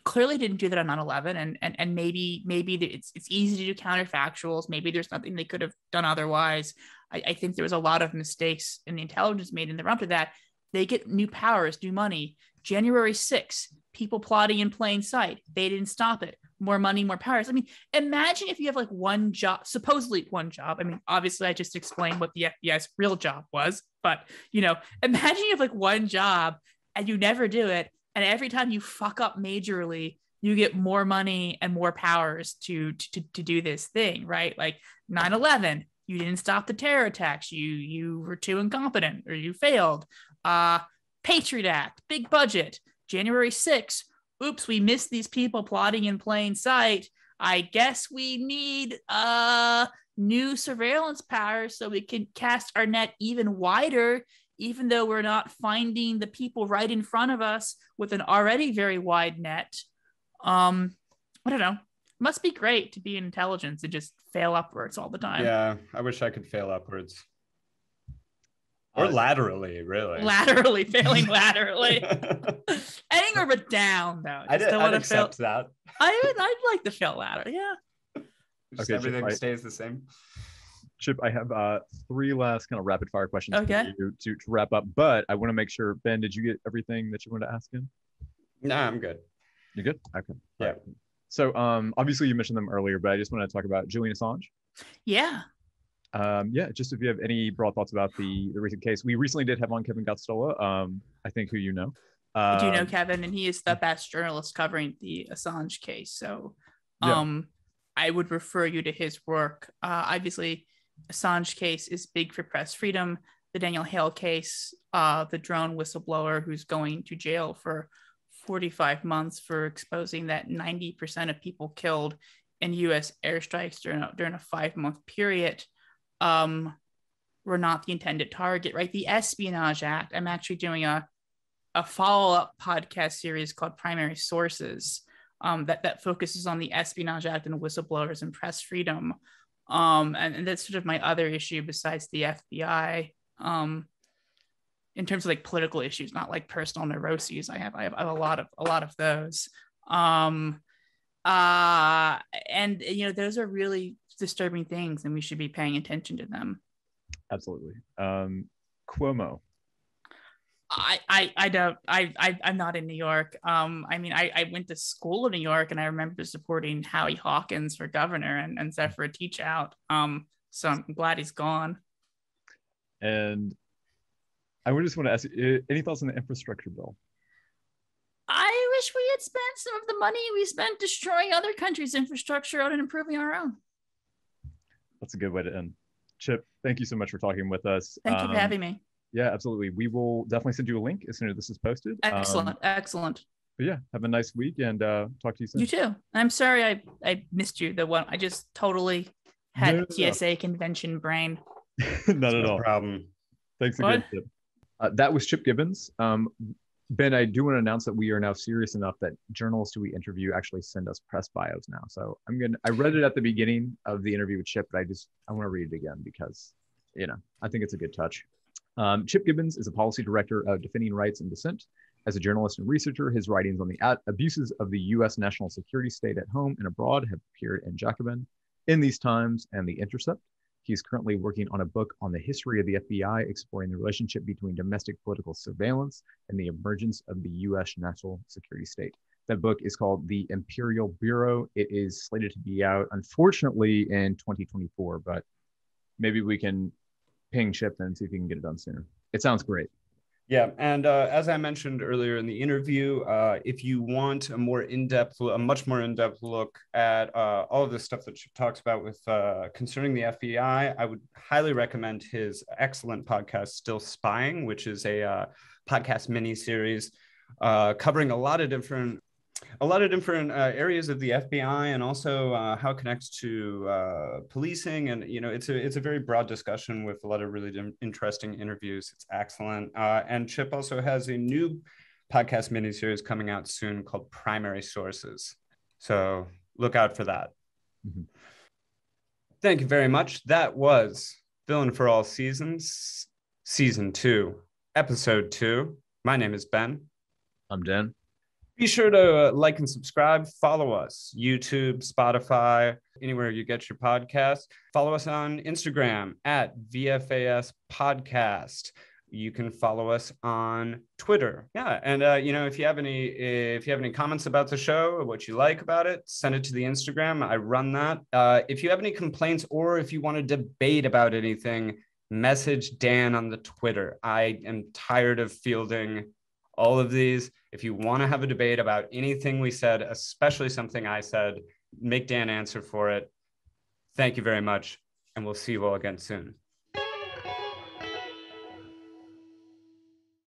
clearly didn't do that on 9/11, and maybe it's easy to do counterfactuals. Maybe there's nothing they could have done otherwise. I think there was a lot of mistakes in the intelligence made in the run to that. They get new powers, new money. January 6th, people plotting in plain sight. They didn't stop it. More money, more powers. I mean, imagine if you have like one job, supposedly one job. I mean, obviously I just explained what the FBI's real job was, but imagine you have like one job and you never do it. And every time you fuck up majorly, you get more money and more powers to do this thing, right? Like 9/11, you didn't stop the terror attacks. You were too incompetent, or you failed. Patriot Act, big budget. January 6th, oops, we missed these people plotting in plain sight. I guess we need new surveillance power so we can cast our net even wider, even though we're not finding the people right in front of us with an already very wide net. I don't know. Must be great to be in intelligence and just fail upwards all the time. Yeah, I wish I could fail upwards. Or laterally, really. Laterally, failing laterally. Heading over down, though. I'd accept that. I'd like to fail laterally, yeah. Just everything stays the same. Chip, I have 3 last kind of rapid fire questions for you to wrap up, but I want to make sure, Ben, did you get everything that you wanted to ask him? No, I'm good. You're good? Okay. Yeah. Right. So obviously you mentioned them earlier, but I just want to talk about Julian Assange. Yeah. Just if you have any broad thoughts about the recent case. We recently did have on Kevin Gotstola, I think who you know. I do know Kevin, and he is the best journalist covering the Assange case. So I would refer you to his work. Obviously, Assange case is big for press freedom. The Daniel Hale case, the drone whistleblower who's going to jail for 45 months for exposing that 90% of people killed in U.S. airstrikes during a 5-month period were not the intended target, right? The Espionage Act, I'm actually doing a follow-up podcast series called Primary Sources that focuses on the Espionage Act and whistleblowers and press freedom. And that's sort of my other issue besides the FBI in terms of like political issues, not like personal neuroses. I have a lot of those. And those are really disturbing things, and we should be paying attention to them. Absolutely. Cuomo. I'm not in New York. I went to school in New York, and I remember supporting Howie Hawkins for governor and set for a teach out. So I'm glad he's gone. And I would just want to ask you, any thoughts on the infrastructure bill? I wish we had spent some of the money we spent destroying other countries' infrastructure out and improving our own. That's a good way to end. Chip, thank you so much for talking with us. Thank you for having me. Yeah, absolutely. We will definitely send you a link as soon as this is posted. Excellent. But yeah, have a nice week and talk to you soon. You too. I'm sorry I missed you. I just totally had TSA convention brain. Not at all. No problem. Thanks again, Chip. That was Chip Gibbons. Ben, I do want to announce that we are now serious enough that journalists who we interview actually send us press bios now. So I read it at the beginning of the interview with Chip, but I want to read it again because, I think it's a good touch. Chip Gibbons is a policy director of Defending Rights and Dissent. As a journalist and researcher, his writings on the abuses of the U.S. national security state at home and abroad have appeared in Jacobin, In These Times, and The Intercept. He's currently working on a book on the history of the FBI, exploring the relationship between domestic political surveillance and the emergence of the U.S. national security state. That book is called The Imperial Bureau. It is slated to be out, unfortunately, in 2024, but maybe we can ping Chip and see if he can get it done sooner. It sounds great. Yeah, and as I mentioned earlier in the interview, if you want a much more in-depth look at all of the stuff that Chip talks about with concerning the FBI, I would highly recommend his excellent podcast, Still Spying, which is a podcast mini-series covering a lot of different areas of the FBI and also how it connects to policing. And, it's a very broad discussion with a lot of really interesting interviews. It's excellent. And Chip also has a new podcast miniseries coming out soon called Primary Sources. So look out for that. Mm-hmm. Thank you very much. That was Villain for All Seasons, Season 2, Episode 2. My name is Ben. I'm Dan. Be sure to like and subscribe. Follow us, YouTube, Spotify, anywhere you get your podcasts. Follow us on Instagram at VFAS Podcast. You can follow us on Twitter. Yeah, and if you have any comments about the show or what you like about it, send it to the Instagram. I run that. If you have any complaints or if you want to debate about anything, message Dan on the Twitter. I am tired of fielding all of these. If you want to have a debate about anything we said, especially something I said, make Dan answer for it. Thank you very much, and we'll see you all again soon.